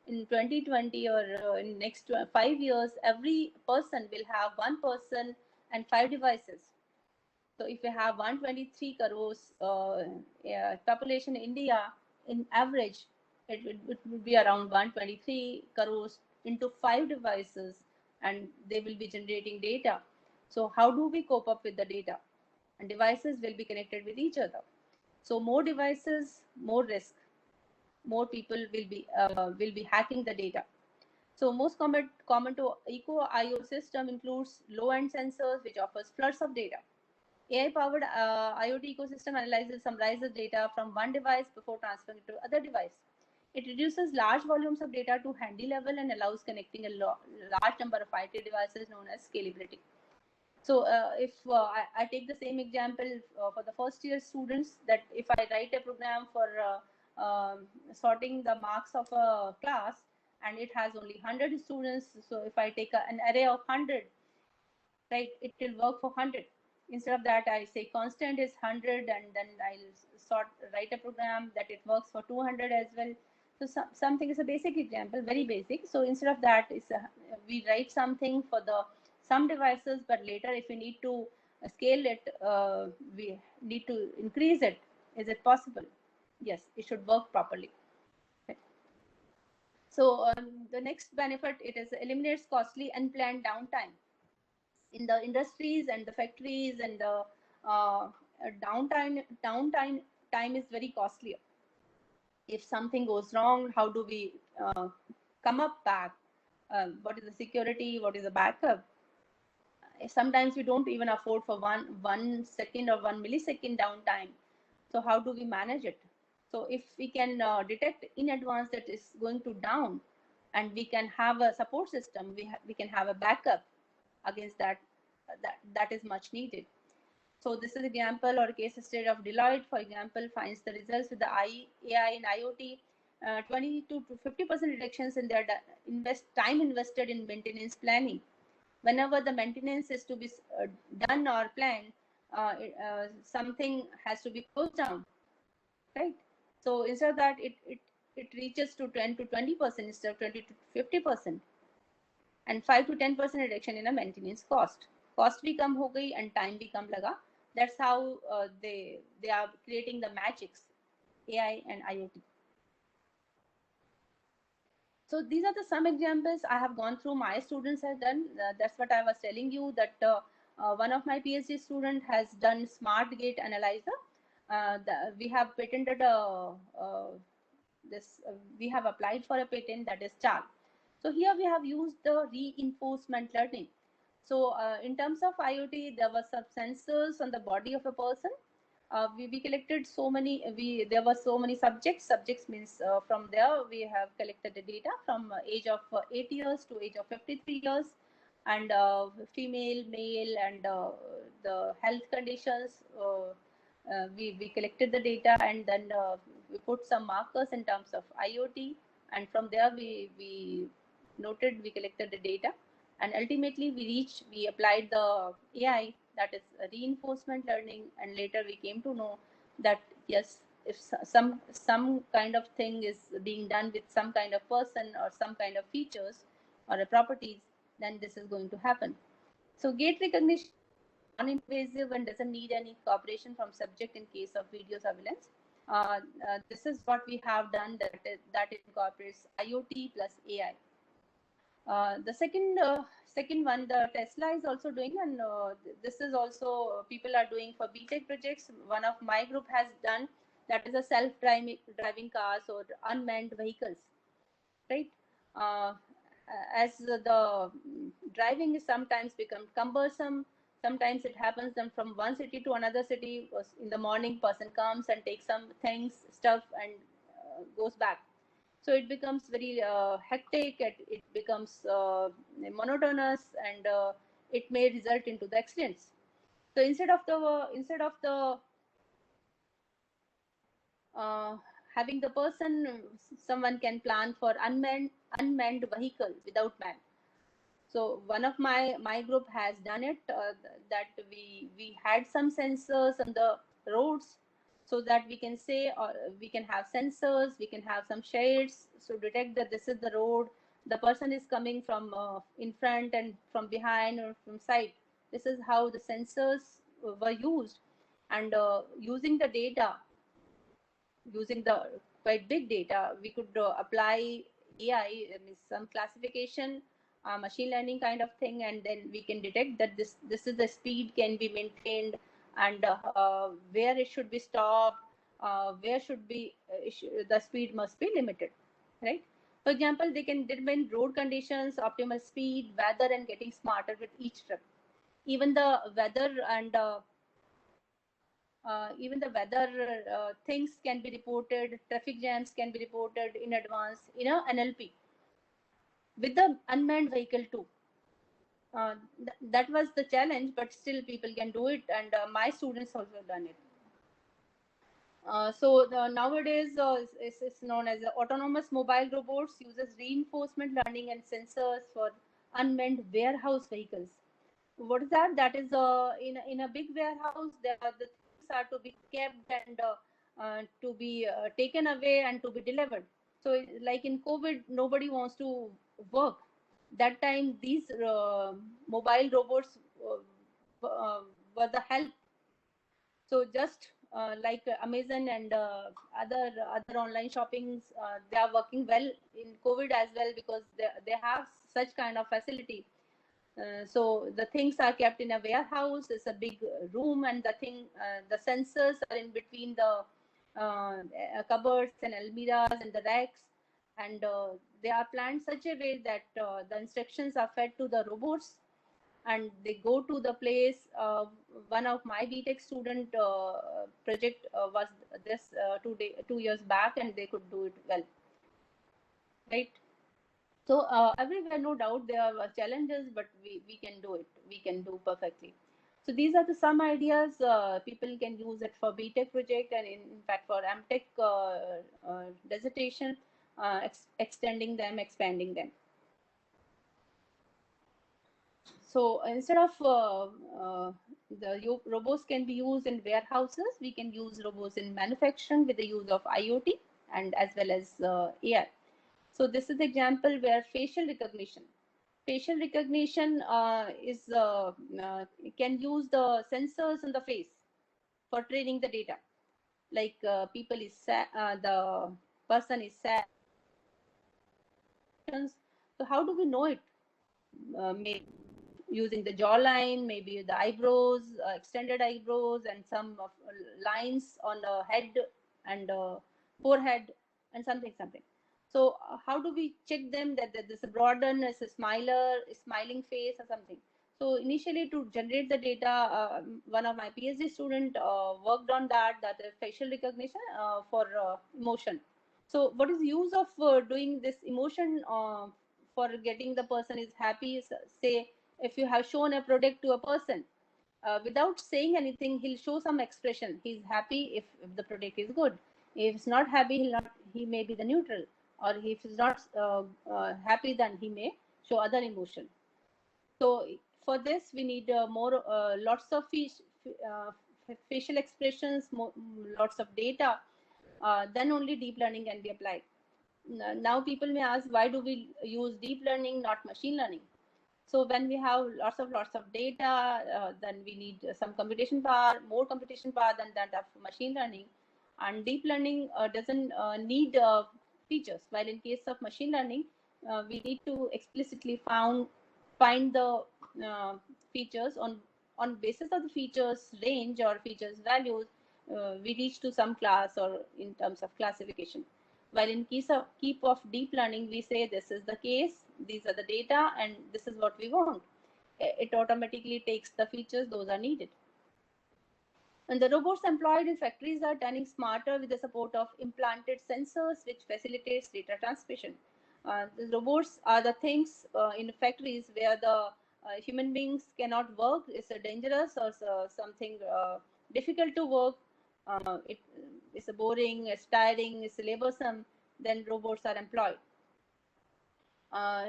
in 2020 or in next 5 years, every person will have one person and 5 devices. So if we have 123 crores population in India, in average, it would be around 123 crores into 5 devices, and they will be generating data. So how do we cope up with the data? And devices will be connected with each other. So more devices, more risk. More people will be hacking the data. So most common to Eco IO system includes low-end sensors, which offers floods of data. AI-powered IoT ecosystem analyzes, summarizes data from one device before transferring it to other device. It reduces large volumes of data to handy level and allows connecting a large number of IT devices, known as scalability. So if I take the same example for the first year students, that if I write a program for sorting the marks of a class and it has only 100 students, so if I take an array of 100, right, it will work for 100. Instead of that, I say constant is 100, and then I'll write a program that it works for 200 as well. So something is a basic example, very basic. So instead of that, we write something for some devices, but later if we need to scale it, we need to increase it. Is it possible? Yes, it should work properly. Okay. So the next benefit, it eliminates costly unplanned downtime in the industries and the factories, and the downtime time is very costly. If something goes wrong, how do we come up back? What is the security? What is the backup? Sometimes we don't even afford for one second or 1 millisecond downtime. So how do we manage it? So if we can detect in advance that is going to down, and we can have a support system, we can have a backup against that. That is much needed. So this is example or case study of Deloitte, for example, finds the results with the AI and IoT, 20 to 50% reductions in their time invested in maintenance planning. Whenever the maintenance is to be done or planned, something has to be closed down, right? So instead of that, it reaches to 10 to 20% instead of 20 to 50%, and 5 to 10% reduction in a maintenance cost. Cost bhi kam ho gayi and time bhi kam laga. That's how they are creating the magics, AI and IoT. So these are the some examples I have gone through, my students have done. That's what I was telling you, that one of my PhD student has done smart gate analyzer. We have patented we have applied for a patent, that is CHAL. So here we have used the reinforcement learning. So in terms of IoT, there were some sensors on the body of a person. We collected so many, there were so many subjects. Subjects means from there we have collected the data from age of 8 years to age of 53 years, and female, male, and the health conditions. We collected the data, and then we put some markers in terms of IoT, and from there we collected the data, and ultimately we applied the AI, that is reinforcement learning, and later we came to know that yes, if some kind of thing is being done with some kind of person or some kind of features or properties, then this is going to happen. So gait recognition, non-invasive and doesn't need any cooperation from subject in case of video surveillance. This is what we have done, that incorporates IoT plus AI. The second one, the Tesla is also doing, and this is also people are doing for BTech projects. One of my group has done, that is a self-driving cars or unmanned vehicles, right? As the driving is sometimes become cumbersome, sometimes it happens then from one city to another city. In the morning, person comes and takes some things, stuff, and goes back. So it becomes very hectic, it becomes monotonous, and it may result into the accidents. So instead of the having the person, someone can plan for unmanned vehicle without man. So one of my group has done it, that we had some sensors on the roads, so that we can say, or we can have sensors, we can have some shades, so detect that this is the road, the person is coming from in front and from behind or from side. This is how the sensors were used, and using the data, using the quite big data, we could apply AI, means some classification, machine learning kind of thing, and then we can detect that this is the speed can be maintained, and where it should be stopped, where should be the speed must be limited, right? For example, they can determine road conditions, optimal speed, weather, and getting smarter with each trip. Even the weather and Even the weather things can be reported, traffic jams can be reported in advance in a NLP with the unmanned vehicle too. That was the challenge, but still people can do it, and my students also done it. Nowadays, it's known as autonomous mobile robots uses reinforcement learning and sensors for unmanned warehouse vehicles. What is that? That is in a big warehouse, the things are to be kept and to be taken away and to be delivered. So, like in COVID, nobody wants to work. That time, these mobile robots were the help. So just like Amazon and other online shoppings, they are working well in COVID as well, because they have such kind of facility. So the things are kept in a warehouse. It's a big room, and the sensors are in between the cupboards and almirahs and the racks, and they are planned such a way that the instructions are fed to the robots, and they go to the place. One of my BTech student project was this 2 years back, and they could do it well, right? So everywhere, no doubt, there are challenges, but we can do it. We can do perfectly. So these are the some ideas people can use it for BTech project, and in fact for MTech dissertation, extending them, expanding them. So instead of the robots can be used in warehouses, we can use robots in manufacturing with the use of IoT and as well as AI. So this is the example where facial recognition is can use the sensors in the face for training the data. Like people is sad, the person is sad. So how do we know it? Maybe using the jawline, maybe the eyebrows, extended eyebrows, and some of lines on the head and forehead, and something. So how do we check them that this broaden is a smiling face or something? So initially, to generate the data, one of my PhD student worked on that facial recognition for emotion. So what is use of doing this emotion for getting the person is happy? Say if you have shown a product to a person, without saying anything, he'll show some expression. He's happy if the product is good. If he's not happy, he may be the neutral, or if he's not happy, then he may show other emotion. So for this, we need more lots of facial expressions, lots of data. Then only deep learning can be applied. Now people may ask, why do we use deep learning, not machine learning? So when we have lots of data, then we need some computation power, more computation power than that of machine learning. And deep learning doesn't need features. While in case of machine learning, we need to explicitly find the features on basis of the features range or features values. We reach to some class or in terms of classification. While in case of deep learning, we say this is the case, these are the data, and this is what we want. It automatically takes the features those are needed. And the robots employed in factories are turning smarter with the support of implanted sensors, which facilitates data transmission. The robots are the things in factories where the human beings cannot work. It's dangerous or something difficult to work. It's boring, it's tiring, it's laborsome. Then robots are employed.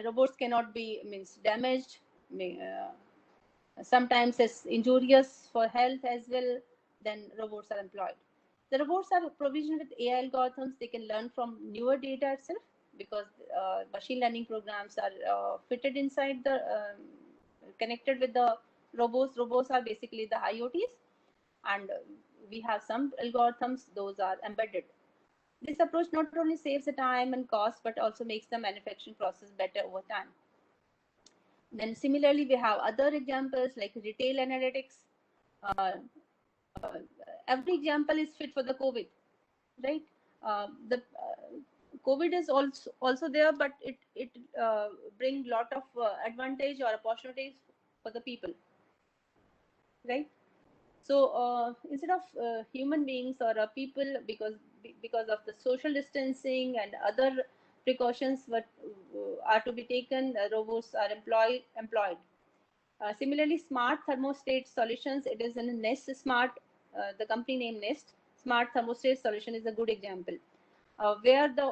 Robots cannot be damaged. Sometimes it's injurious for health as well. Then robots are employed. The robots are provisioned with AI algorithms. They can learn from newer data itself, because machine learning programs are fitted inside the connected with the robots. Robots are basically the IoTs, and we have some algorithms, those are embedded. This approach not only saves the time and cost, but also makes the manufacturing process better over time. Then similarly, we have other examples like retail analytics. Every example is fit for the COVID, right? The COVID is also there, but it brings lot of advantage or opportunities for the people, right? So instead of human beings or people, because of the social distancing and other precautions what are to be taken, robots are employed. Similarly, smart thermostat solutions, it is in Nest Smart, the company name Nest Smart Thermostat Solution is a good example, where the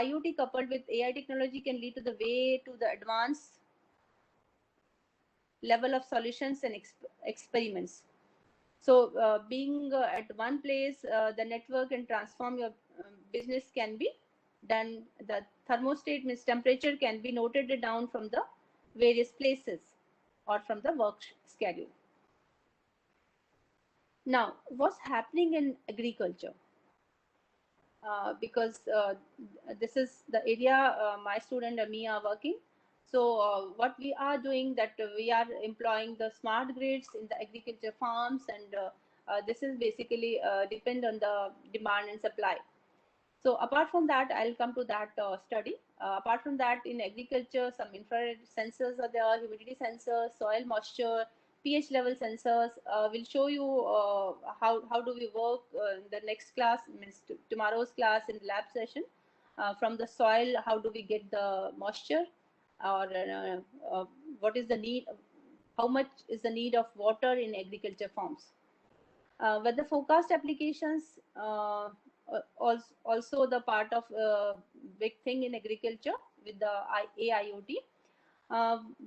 IoT coupled with AI technology can lead to the way to the advanced level of solutions and experiments. So being at one place, the network and transform your business can be done. The thermostat means temperature can be noted down from the various places or from the work schedule. Now, what's happening in agriculture? Because this is the area my student and me are working. So what we are doing, that we are employing the smart grids in the agriculture farms, and this is basically depend on the demand and supply. So apart from that, I'll come to that study. Apart from that, in agriculture, some infrared sensors are there, humidity sensors, soil moisture, pH level sensors. Will show you how do we work in the next class, means tomorrow's class in lab session. From the soil, how do we get the moisture, or what is the need, how much is the need of water in agriculture farms. Weather forecast applications, also the part of big thing in agriculture with the AIoT.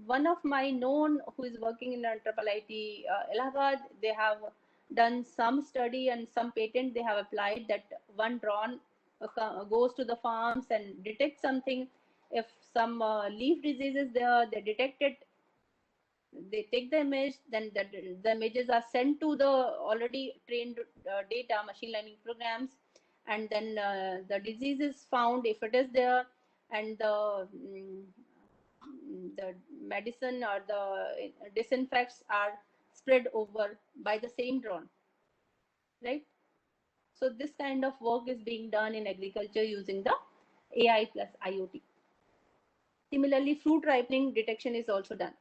One of my known who is working in IIT Allahabad, they have done some study and some patent they have applied, that one drone goes to the farms and detects something. If some leaf disease is there, they detect it, they take the image, then the images are sent to the already trained data machine learning programs, and then the disease is found if it is there, and the medicine or the disinfects are spread over by the same drone, right? So this kind of work is being done in agriculture using the AI plus IoT. Similarly, fruit ripening detection is also done.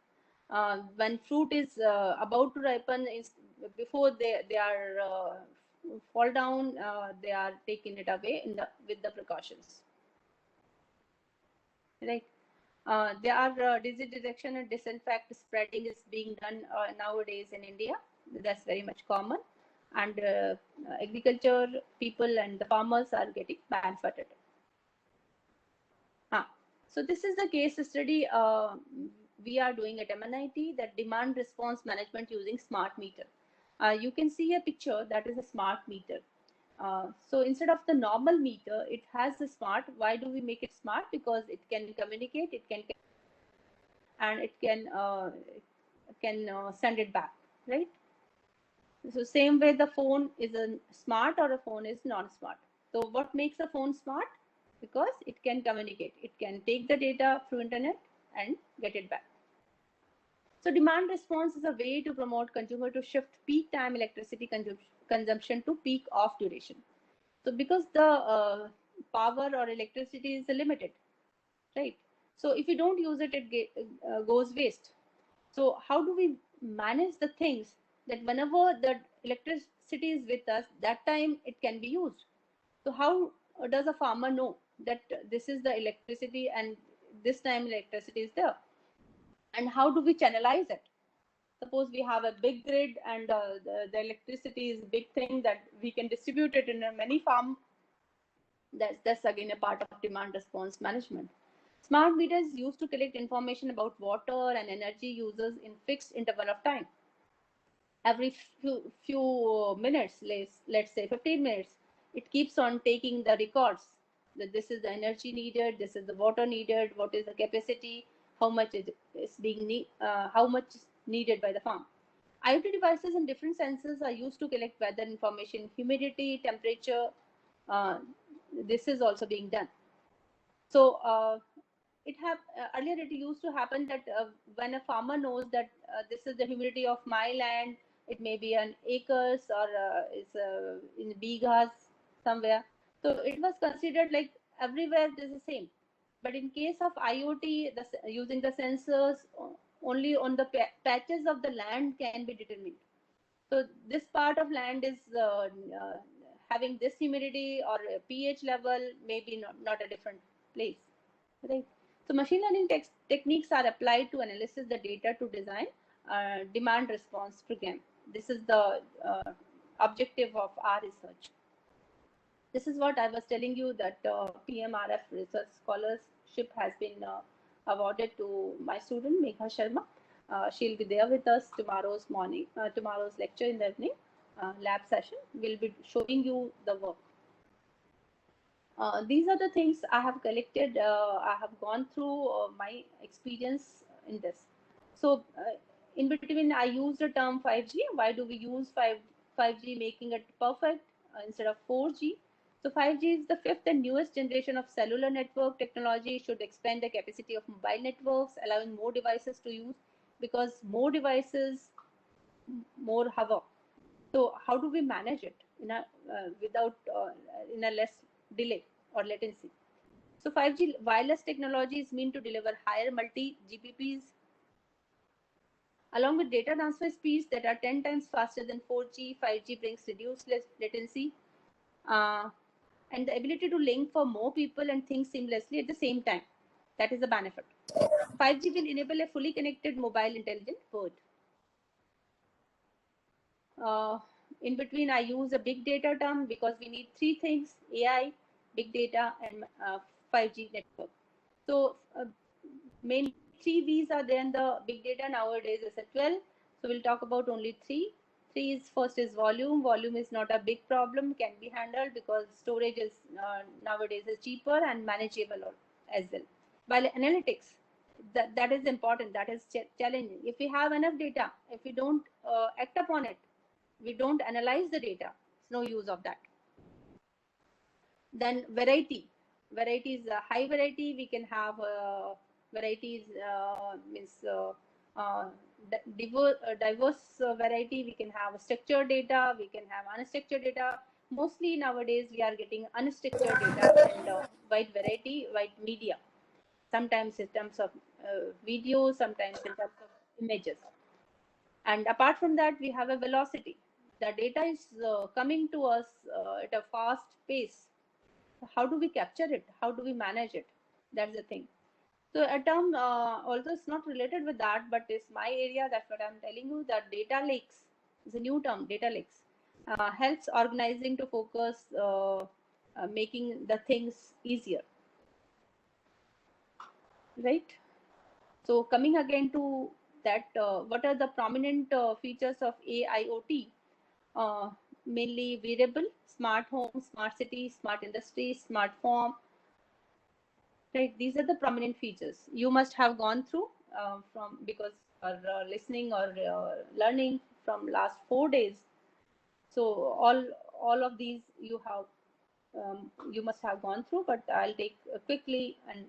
When fruit is about to ripen, before they are fall down, they are taking it away with the precautions, right? There are disease detection and disinfect spreading is being done nowadays in India. That's very much common, and agriculture people and the farmers are getting benefited. So this is the case study we are doing at MNIT, that demand response management using smart meter. You can see a picture that is a smart meter. So instead of the normal meter, it has the smart. Why do we make it smart? Because it can communicate, it can, and it can send it back, right? So same way the phone is a smart or a phone is non-smart. So what makes a phone smart? Because it can communicate, it can take the data through internet and get it back. So demand response is a way to promote consumer to shift peak time electricity consumption to peak off duration. So because the power or electricity is limited, right? So if you don't use it, it goes waste. So how do we manage the things that whenever the electricity is with us, that time it can be used? So how does a farmer know that this is the electricity and this time electricity is there? And how do we channelize it? Suppose we have a big grid and the electricity is a big thing that we can distribute it in many farms. That's again a part of demand response management. Smart meters used to collect information about water and energy users in fixed interval of time. Every few minutes, let's say 15 minutes, it keeps on taking the records, that this is the energy needed, this is the water needed, what is the capacity, how much is being how much is needed by the farm. IoT devices and different sensors are used to collect weather information, humidity, temperature. uh, this is also being done. So earlier it used to happen that when a farmer knows that this is the humidity of my land, it may be an acres or is in bighas somewhere. So it was considered like everywhere it is the same. But in case of IoT, using the sensors, only on the patches of the land can be determined. So this part of land is having this humidity or pH level, maybe not a different place, right? So machine learning techniques are applied to analysis the data to design demand response program. This is the objective of our research. This is what I was telling you, that PMRF Research Scholarship has been awarded to my student Megha Sharma. She'll be there with us tomorrow's morning, tomorrow's lecture in the evening, lab session. We'll be showing you the work. These are the things I have collected. I have gone through my experience in this. So in between, I used the term 5G. Why do we use 5G, making it perfect instead of 4G? So 5G is the fifth and newest generation of cellular network technology. Should expand the capacity of mobile networks, allowing more devices to use, because more devices, more havoc. So how do we manage it in a without in a less delay or latency? So 5G wireless technology is meant to deliver higher multi GPPs along with data transfer speeds that are 10 times faster than 4G. 5G brings reduced latency uh, and the ability to link for more people and things seamlessly at the same time. That is the benefit. 5G will enable a fully connected mobile intelligent world. Uh, in between, I use a big data term because we need three things: AI, big data, and 5G network. So main three V's are there in the big data nowadays is a 12. So we'll talk about only three. Three is first is volume. Volume is not a big problem, can be handled because storage is nowadays is cheaper and manageable as well. While analytics, that is important, that is challenging. If we have enough data, if we don't act upon it, we don't analyze the data, it's no use of that. Then variety is a high variety. We can have varieties means diverse variety. We can have structured data, we can have unstructured data. Mostly nowadays we are getting unstructured data and wide variety, wide media, sometimes in terms of video, sometimes in terms of images. And apart from that, we have a velocity. The data is coming to us at a fast pace. How do we capture it? How do we manage it? That's the thing. So a term, although it's not related with that, but it's my area, that's what I'm telling you, that data lakes is a new term. Data lakes helps organizing to focus, making the things easier, right? So coming again to that, what are the prominent features of AIoT? Uh, Mainly wearable, smart home, smart city, smart industry, smart farm, right? These are the prominent features you must have gone through from, because you're listening or learning from last 4 days. So all of these you have you must have gone through, but I'll take quickly and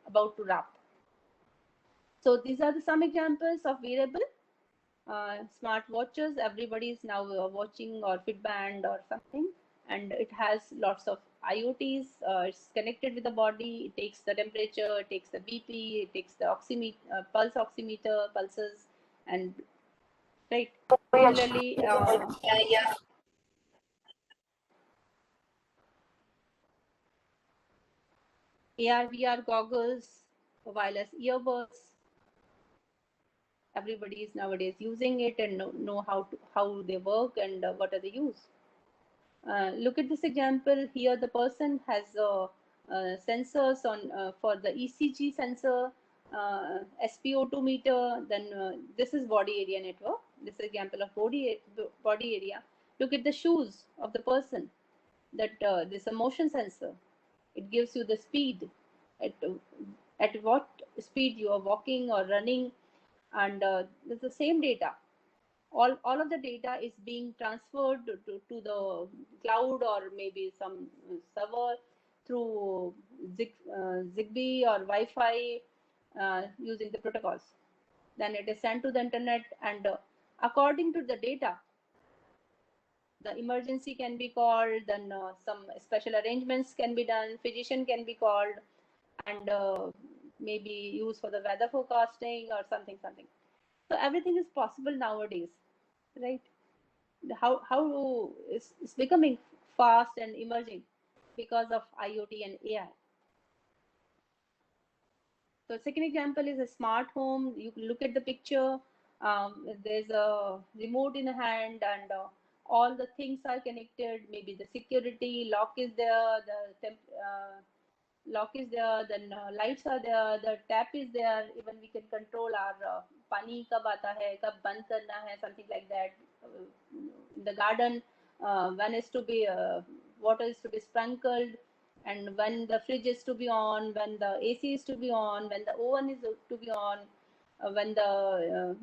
about to wrap. So these are some examples of wearable smart watches. Everybody is now watching or Fitband or something, and it has lots of IoTs. It's connected with the body. It takes the temperature, it takes the BP, it takes the oximeter, pulse oximeter, pulses, and right. Similarly, AR VR goggles, wireless earbuds. Everybody is nowadays using it and know how they work and what are the use. Look at this example here. The person has sensors on for the ECG sensor, SpO2 meter. Then this is body area network. This is example of body area. Look at the shoes of the person. That this is a motion sensor. It gives you the speed at what speed you are walking or running, and it's the same data. All of the data is being transferred to the cloud or maybe some server through Zigbee or Wi-Fi using the protocols. Then it is sent to the internet, and according to the data, the emergency can be called, then some special arrangements can be done, physician can be called, and maybe used for the weather forecasting or something. So everything is possible nowadays, right? how it's becoming fast and emerging because of IoT and AI. So second example is a smart home. You look at the picture. There's a remote in a hand, and all the things are connected. Maybe the security lock is there, lock is there, then lights are there, the tap is there. Even we can control our pani kab aata hai, kab band karna hai, something like that. In the garden, when is to be water is to be sprinkled, and when the fridge is to be on, when the AC is to be on, when the oven is to be on, when the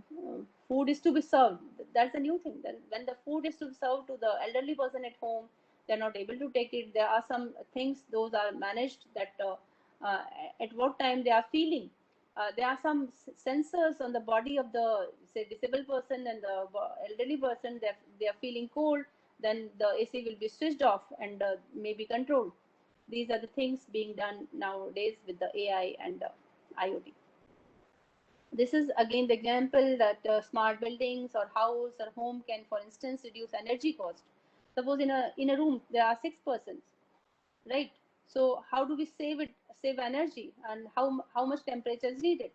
food is to be served. That's a new thing. Then when the food is to be served to the elderly person at home, they're not able to take it. There are some things, those are managed, that uh, at what time they are feeling. There are some sensors on the body of the, say, disabled person and the elderly person. They are feeling cold, then the AC will be switched off and may be controlled. These are the things being done nowadays with the AI and IoT. This is again the example that smart buildings or house or home can, for instance, reduce energy cost. Suppose in a room there are 6 persons, right? So how do we save energy, and how much temperature is needed?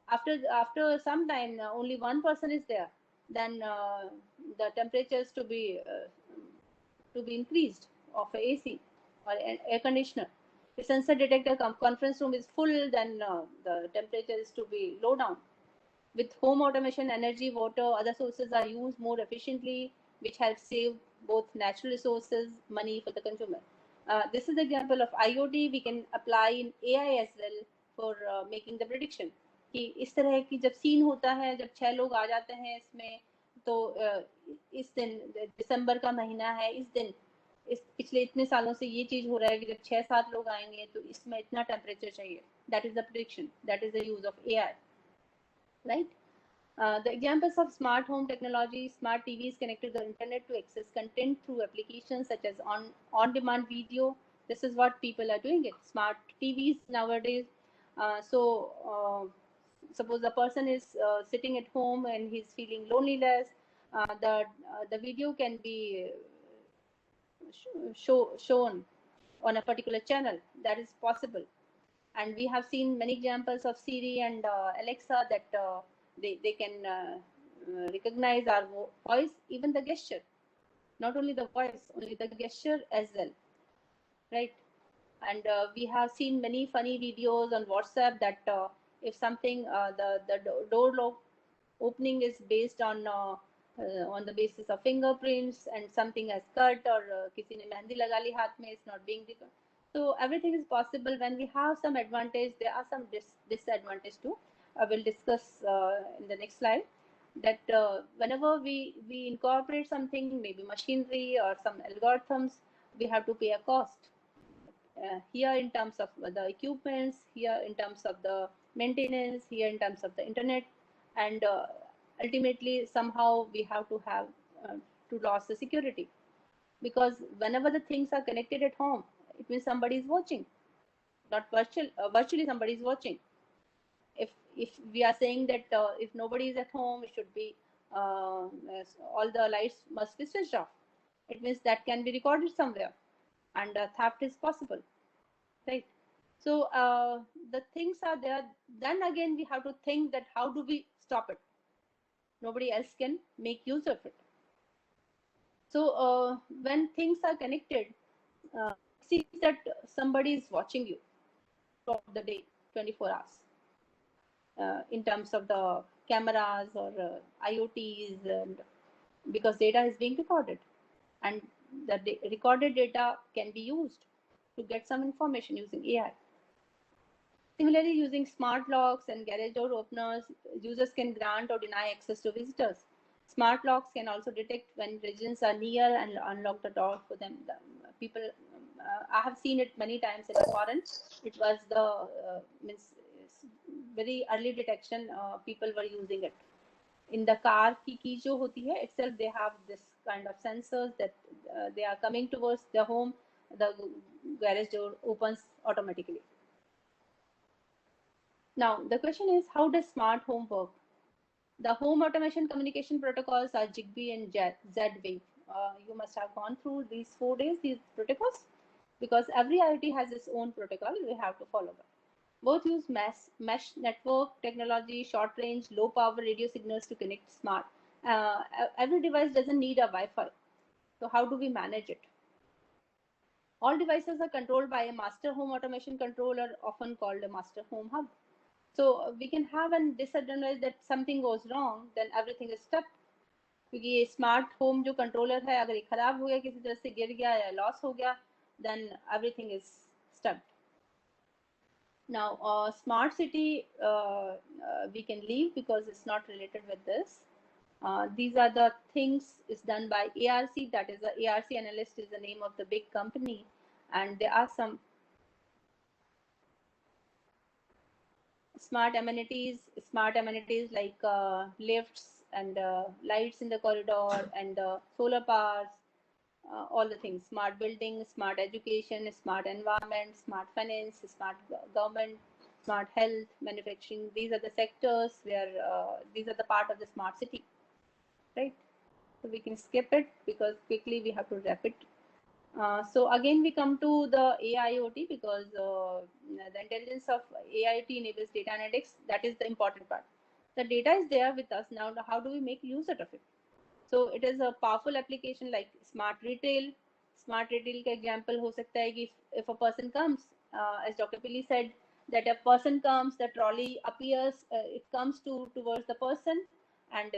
After some time, only one person is there, then the temperatures to be increased of a AC or air conditioner. If sensor detector conference room is full, then the temperature is to be low down. With home automation, energy, water, other sources are used more efficiently, which helps save both natural resources, money for the consumer. This is the example of IoT. We can apply in AI as well for making the prediction. कि इस तरह की जब scene होता है, जब 6 लोग आ जाते हैं इसमें, तो इस दिन दिसंबर का महीना है, इस दिन इस पिछले इतने सालों से ये चीज हो रहा है कि जब 6-7 लोग आएंगे तो इसमें इतना टेम्परेचर चाहिए. That is the prediction. That is the use of AI. Right? The examples of smart home technology: smart TVs connected to the internet to access content through applications such as on-demand video. This is what people are doing it. Smart TVs nowadays. Suppose a person is sitting at home and he's feeling loneliness. The video can be shown on a particular channel. That is possible. And we have seen many examples of Siri and Alexa that they can recognize our voice, even the gesture. Not only the voice, only the gesture as well, right? And we have seen many funny videos on WhatsApp that if something, the door lock opening is based on the basis of fingerprints, and something has cut, or किसी ने मेहंदी लगा ली हाथ में, it's not being recognized. So everything is possible. When we have some advantage, there are some disadvantage too. I will discuss in the next slide. That whenever we incorporate something, maybe machinery or some algorithms, we have to pay a cost. Here in terms of the equipments, here in terms of the maintenance, here in terms of the internet, and ultimately somehow we have to have to lose the security, because whenever the things are connected at home, it means somebody is watching, not virtually somebody is watching. If we are saying that if nobody is at home, it should be all the lights must be switched off, it means that can be recorded somewhere, and theft is possible, right? So the things are there. Then again we have to think that how do we stop it? Nobody else can make use of it. So when things are connected, it seems that somebody is watching you throughout the day, 24 hours, in terms of the cameras or IoTs, and because data is being recorded, and the recorded data can be used to get some information using AI. Similarly, using smart locks and garage door openers, users can grant or deny access to visitors. Smart locks can also detect when residents are near and unlock the door for them. People, I have seen it many times in foreign. It was the means very early detection. People were using it. In the car की key जो होती है itself, they have this kind of sensors that they are coming towards the home. The garage door opens automatically. Now, the question is, how does smart home work? The home automation communication protocols are Zigbee and Z-Wave. you must have gone through these 4 days, these protocols, because every IoT has its own protocol. We have to follow that. Both use mesh network technology, short range, low power radio signals to connect smart. Every device doesn't need a Wi-Fi. So how do we manage it? All devices are controlled by a master home automation controller, often called a master home hub. So we can have a disadvantage that something goes wrong, then everything is stuck. क्योंकि ये smart home जो controller है, अगर ये खराब हो गया, किसी तरह से गिर गया या लॉस हो गया, then everything is stuck. Now, smart city, we can leave because it's not related with this. These are the things is done by ARC. That is, the ARC Analyst is the name of the big company, and there are some smart amenities like lifts and lights in the corridor and solar powers, all the things, smart building, smart education, smart environment, smart finance, smart government, smart health, manufacturing. These are the sectors where these are the part of the smart city, right? So we can skip it because quickly we have to wrap it. So again, we come to the AIoT because the intelligence of AIoT enables data analytics. That is the important part. The data is there with us now. How do we make use out of it? So it is a powerful application like smart retail. Smart retail का example हो सकता है कि if a person comes, as Dr. Pili said, that a person comes, the trolley appears, it comes towards the person, and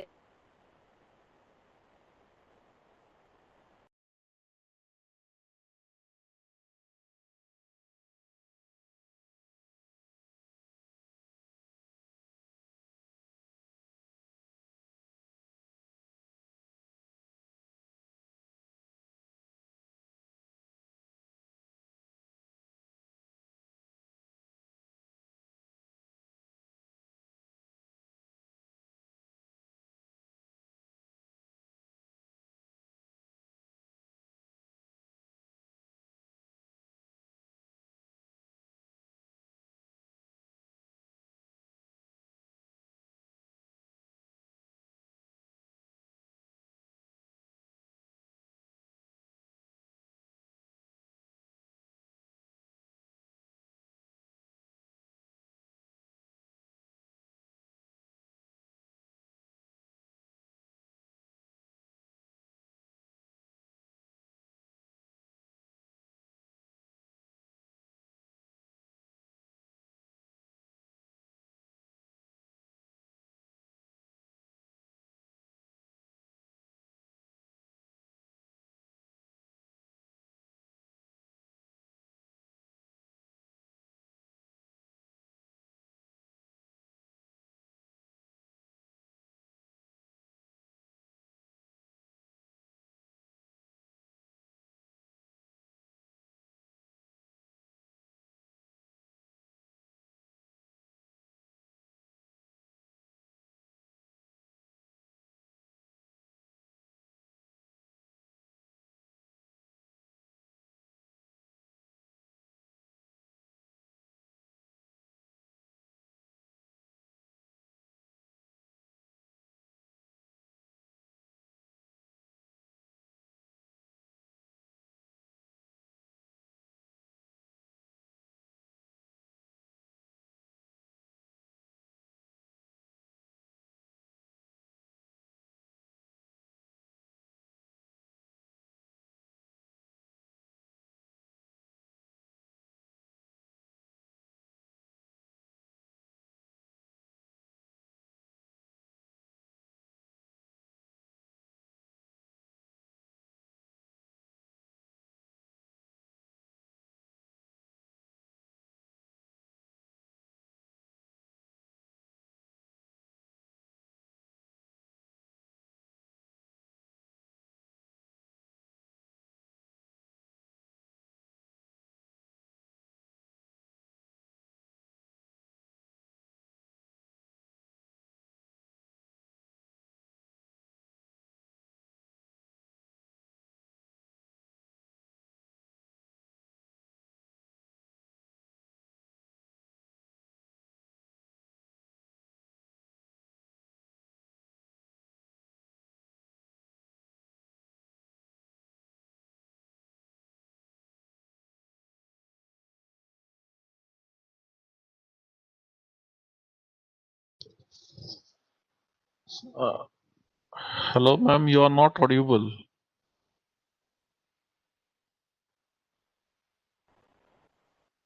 Hello, ma'am. You are not audible.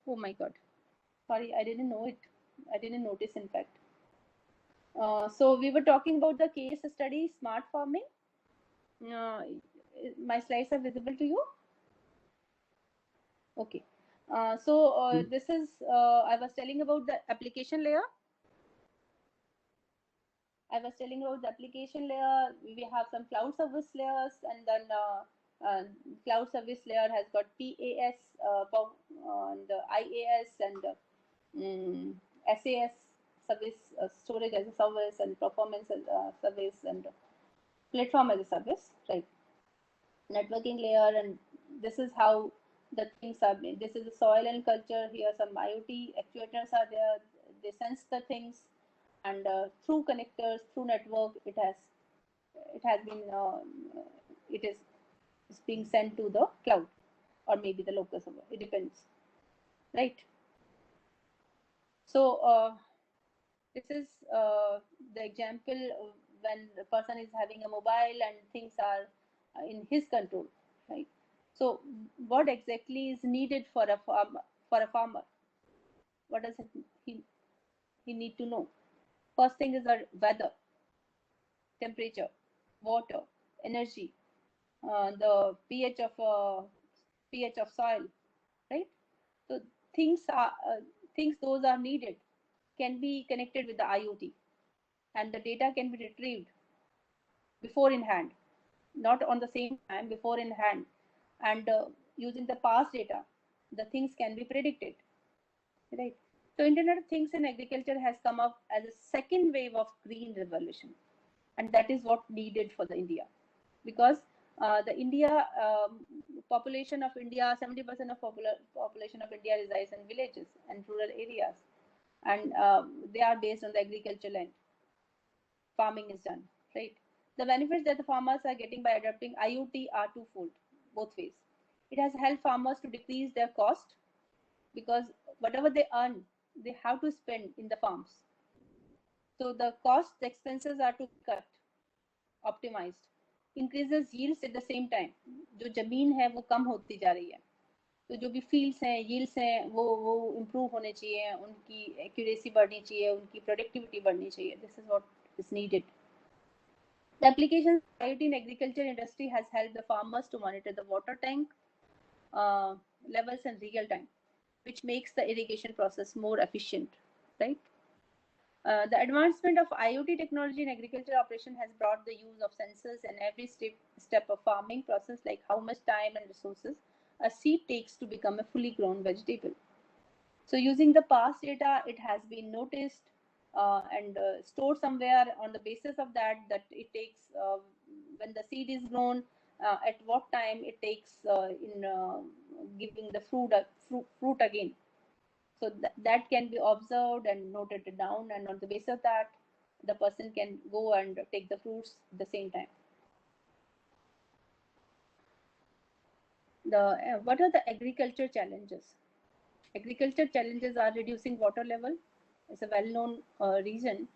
Oh my God. Sorry, I didn't know it. I didn't notice, in fact. So we were talking about the case study, smart farming. My slides are visible to you? Okay. This is, I was telling about the application layer. We have some cloud service layers, and then cloud service layer has got PAS, and IAS, and SAS service, storage as a service, and performance service, and platform as a service, right? Networking layer, and this is how the things are made. This is the soil and culture. Here some IoT actuators are there. They sense the things, and through connectors, through network, it is being sent to the cloud or maybe the local server. It depends, right? So this is the example when the person is having a mobile and things are in his control, right? So what exactly is needed for a farmer? What does he need to know? First thing is the weather, temperature, water, energy, the pH of soil, right? So things are things those are needed can be connected with the IoT, and the data can be retrieved before in hand, not on the same time, before in hand, and using the past data, the things can be predicted, right? So Internet of Things in agriculture has come up as a second wave of green revolution, and that is what needed for the India, because the India population of India, 70% of population of India resides in villages and rural areas, and they are based on the agriculture land. Farming is done, right? The benefits that the farmers are getting by adopting IoT are twofold, both ways. It has helped farmers to decrease their cost because whatever they earn, they have to spend in the farms. So the cost, the expenses are to cut, optimized, increases yields at the same time. जो जमीन है वो कम होती जा रही है, तो जो भी फील्ड्स हैं, यील्ड्स हैं, वो इम्प्रूव होने चाहिए, उनकी एक्यूरेसी बढ़नी चाहिए, उनकी प्रोडक्टिविटी बढ़नी चाहिए. This is what is needed. The application of IoT in agriculture industry has helped the farmers to monitor the water tank levels in real time, which makes the irrigation process more efficient, right? The advancement of IoT technology in agriculture operation has brought the use of sensors in every step of farming process, like how much time and resources a seed takes to become a fully grown vegetable. So using the past data, it has been noticed and stored somewhere. On the basis of that it takes when the seed is grown, at what time it takes in giving the fruit again. So that can be observed and noted down, and on the basis of that, the person can go and take the fruits at the same time. What are the agriculture challenges? Agriculture challenges are reducing water level. It's a well-known reason.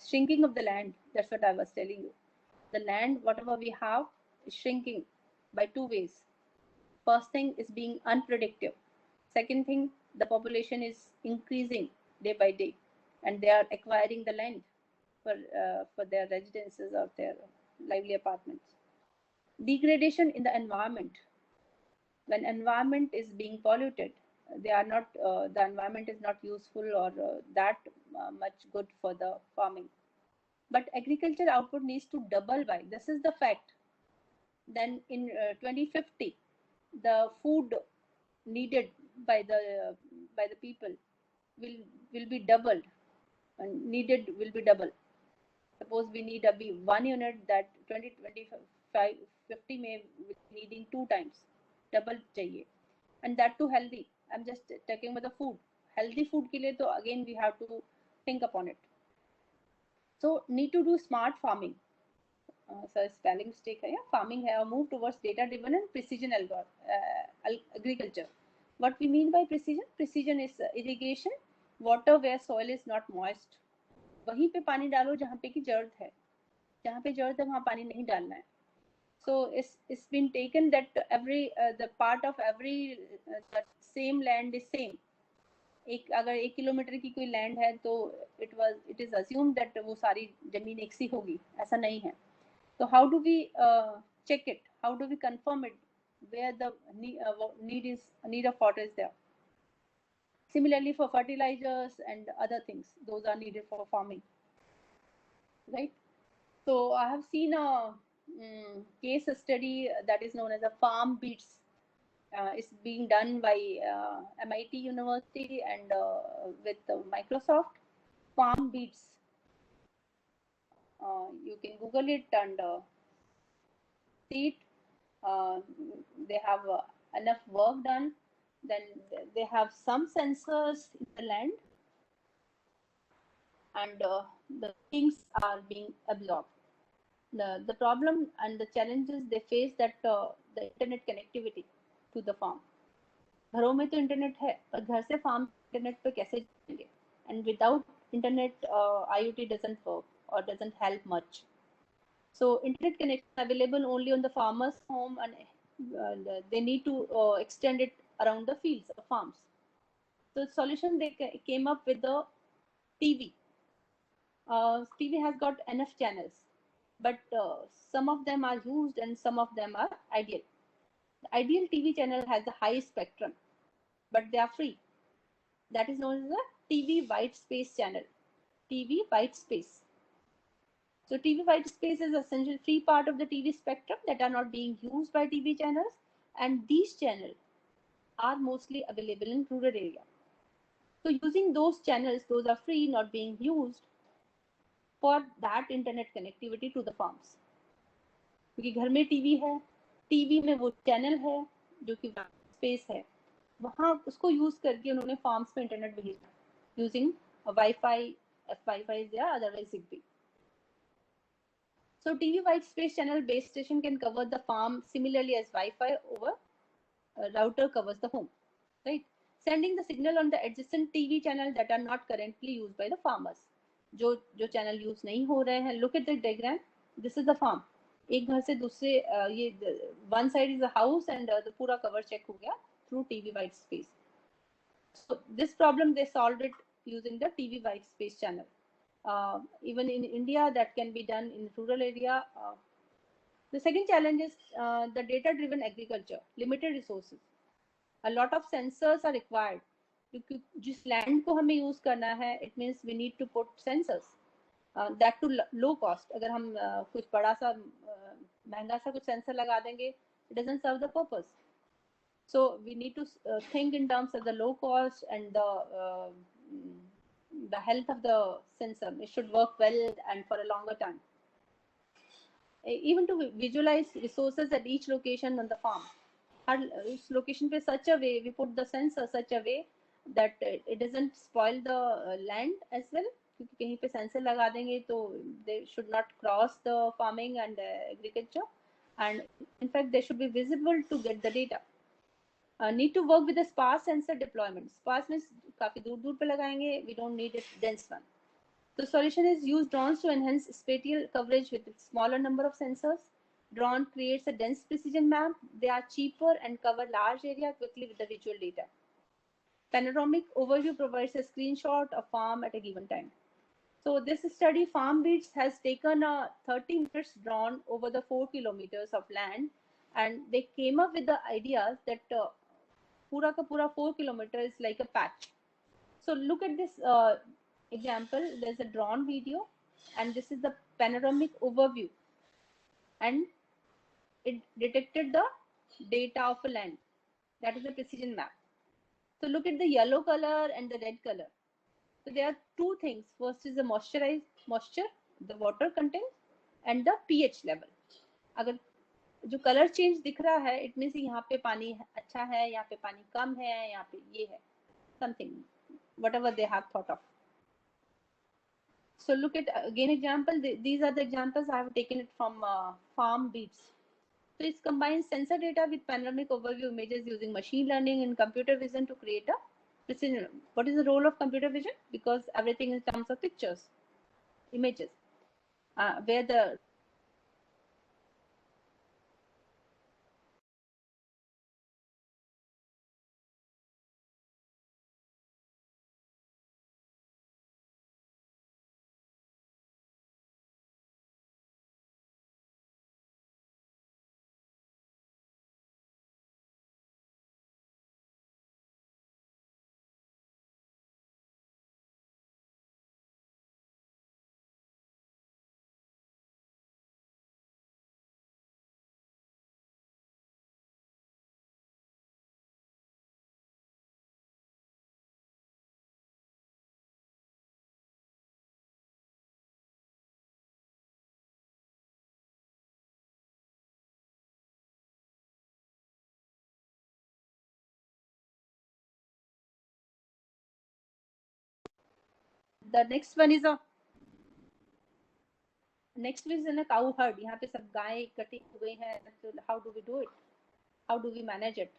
Shrinking of the land, that's what I was telling you. The land, whatever we have, is shrinking by two ways. First thing is being unpredictable. Second thing, the population is increasing day by day, and they are acquiring the land for their residences or their lively apartments. Degradation in the environment. When environment is being polluted, they are not the environment is not useful or that much good for the farming. But agriculture output needs to double by, this is the fact. Then in 2050, the food needed by the people will be doubled, and needed will be double. Suppose we need a be 1 unit, that 2025 50 may be needing 2 times, double चाहिए, and that too healthy. I'm just talking about the food. Healthy food के लिए तो again we have to think upon it. So need to do smart farming. So spelling mistake है, farming है, or move towards data driven and precision agriculture. What we mean by precision? Precision is irrigation, water where soil is not moist, वहीं पे पानी डालो जहाँ पे की जरूरत है, जहाँ पे जरूरत है वहाँ पानी नहीं डालना है. So it's been taken that every the part of every that same land is same. एक अगर 1 किलोमीटर की कोई लैंड है तो इट इज अज्यूम दैट वो सारी जमीन एक सी होगी, ऐसा नहीं है. तो how do we check it, how do we confirm it where the need of water is there? Similarly for fertilizers and other things, those are needed for farming, right? So I have seen a case study that is known as a farm beats. It's being done by MIT University and with Microsoft. Farm beats. You can Google it and see it. They have enough work done. Then they have some sensors in the land, and the things are being absorbed. The problem and the challenges they face that the internet connectivity to the farm. घरों में तो internet है पर घर से farm internet पे कैसे जाएंगे? And without internet IoT doesn't work or doesn't help much. So internet connection available only on the farmer's home, and they need to extend it around the fields or farms. So the solution they came up with the TV. TV has got enough channels, but some of them are used and some of them are ideal. The ideal TV channel has a high spectrum, but they are free. That is known as the TV white space channel. TV white space. So TV white space is essentially free part of the TV spectrum that are not being used by TV channels, and these channels are mostly available in rural area. So using those channels, those are free, not being used for that internet connectivity to the farms. क्योंकि घर में TV है, TV में वो channel है जो कि space है, वहाँ उसको यूज करके उन्होंने फार्म्स में इंटरनेट भेजा यूजिंग वाईफाई, Wi-Fi या otherwise ZigBee. So TV white space channel base station can cover the farm similarly as Wi-Fi over router covers the home, right? Sending the signal on the adjacent TV channel that are not currently used by the farmers. जो channel use नहीं हो रहे हैं, look at the diagram. This is the farm. एक घर से दूसरे ये one side is a house and the पूरा cover check हो गया through TV white space. So this problem they solved it using the TV white space channel. Even in India that can be done in rural area. The second challenge is the data-driven agriculture, limited resources. A lot of sensors are required. क्योंकि जिस land को हमें use करना है, it means we need to put sensors. That to low cost. अगर हम कुछ बड़ा सा महंगा सा कुछ सेंसर लगा देंगे, it doesn't serve the purpose. So we need to think in terms of the low cost and the health of the sensor. It should work well and for a longer time. Even to visualize resources at each location on the farm. हर उस location पे such a way we put the sensor such a way that it doesn't spoil the land as well. क्योंकि कहीं पे sensor लगा देंगे तो they should not cross the farming and agriculture, and in fact they should be visible to get the data. Need to work with the sparse sensor deployment. Sparse means काफी दूर दूर पे लगाएंगे. We don't need a dense one. The solution is use drones to enhance spatial coverage with a smaller number of sensors. Drone creates a dense precision map. They are cheaper and cover large area quickly with the visual data. Panoramic overview provides a screenshot of farm at a given time. So this study, FarmBeats, has taken a 30 meters drone over the 4 kilometers of land, and they came up with the ideas that pura ka pura 4 kilometers is like a patch. So look at this example. There's a drone video, and this is the panoramic overview, and it detected the data of a land. That is a precision map. So look at the yellow color and the red color. So there are two things. First is the moisture, the water content, and the pH level. अगर जो colour change दिख रहा है, it means यहाँ पे पानी अच्छा है, यहाँ पे पानी कम है, यहाँ पे ये है, something, whatever they have thought of. So look at again example. These are the examples I have taken it from FarmBeats. So it combines sensor data with panoramic overview images using machine learning and computer vision to create a precision. What is the role of computer vision? Because everything in terms of pictures. images where the next one is a in a cow herd. यहाँ पे सब गाय इकट्ठी हो गई हैं. So how do we do it? How do we manage it?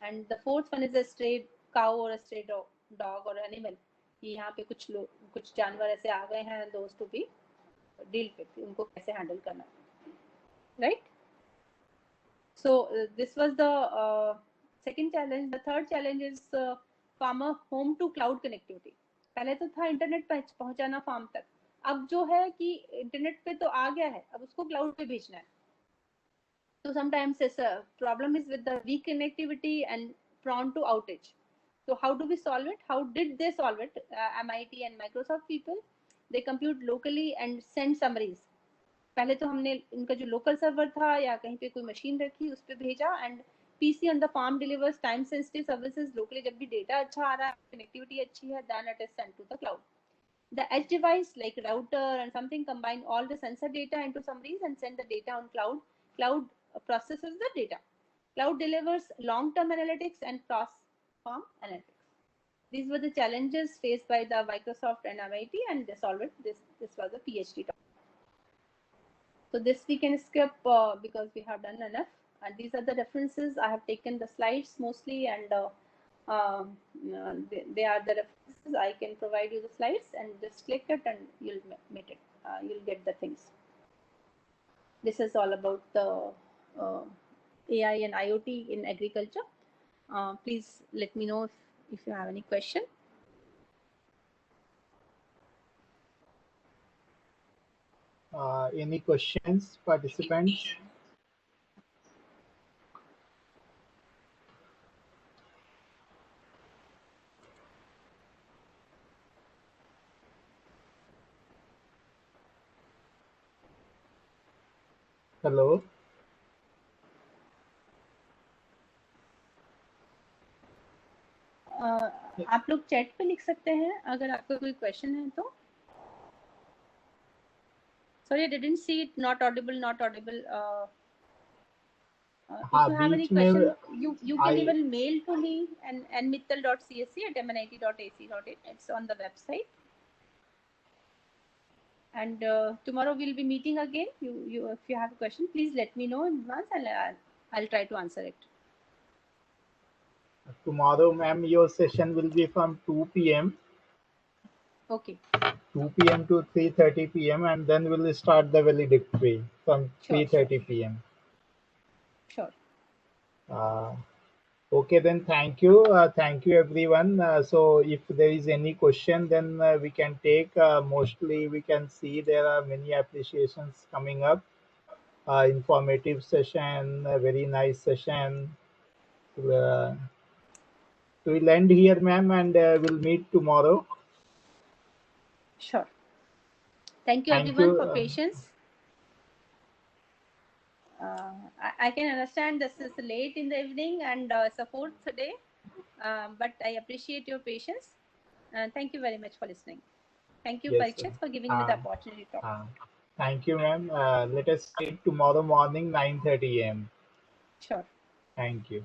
And the fourth one is a stray cow or a stray dog or animal. कि यहाँ पे कुछ जानवर ऐसे आ गए हैं, those to be dealt with. उनको कैसे handle करना, right? So this was the second challenge. The third challenge is farmer home to cloud connectivity. पहले तो था इंटरनेट पहुंचाना फार्म तक. अब जो है कि इंटरनेट पे तो आ गया है, अब उसको क्लाउड पे भेजना है. So sometimes this problem is with the weak connectivity and prone to outage. So how do we solve it? How did they solve it? MIT and Microsoft people, they compute locally and send summaries. पहले तो हमने इनका जो local server था या कहीं पे कोई मशीन रखी उस पे भेजा, and PC on the farm delivers time sensitive services locally. जब भी डेटा अच्छा आ रहा है, कनेक्टिविटी अच्छी है, then it is sent to the cloud. The edge device like router and something combine all the sensor data into summaries and send the data on cloud. Cloud processes the data. Cloud delivers long-term analytics and cross-farm analytics. These were the challenges faced by the Microsoft and MIT, and they solved it. This was a PhD topic. So this we can skip because we have done enough. And these are the references. I have taken the slides mostly, and they are the references. I can provide you the slides, and just click it and you'll make it. You'll get the things. This is all about the AI and IoT in agriculture. Please let me know if you have any question. Any questions, participants? Hello. आप लोग chat पे लिख सकते हैं अगर आपका कोई question है तो. Sorry, I didn't see it. Not audible. Not audible. If you have any question, you can even mail to me and nmittal.csc@mnit.ac.in. It's on the website. And tomorrow we'll be meeting again. If you have a question, please let me know in advance, and I'll try to answer it. Tomorrow, ma'am, your session will be from 2 p.m. Okay. 2 p.m. to 3:30 p.m. and then we'll start the valedictory from 3:30 p.m. Sure. Okay, then thank you everyone. So if there is any question, then we can take. Mostly we can see there are many appreciations coming up. Informative session, a very nice session. We'll end here, ma'am, and we'll meet tomorrow. Sure. Thank you everyone for patience. I can understand this is late in the evening and it's the fourth day, but I appreciate your patience. Thank you very much for listening. Thank you, Parikshit, for giving me the opportunity to talk. Thank you, ma'am. Let us meet tomorrow morning, 9:30 a.m. Sure. Thank you.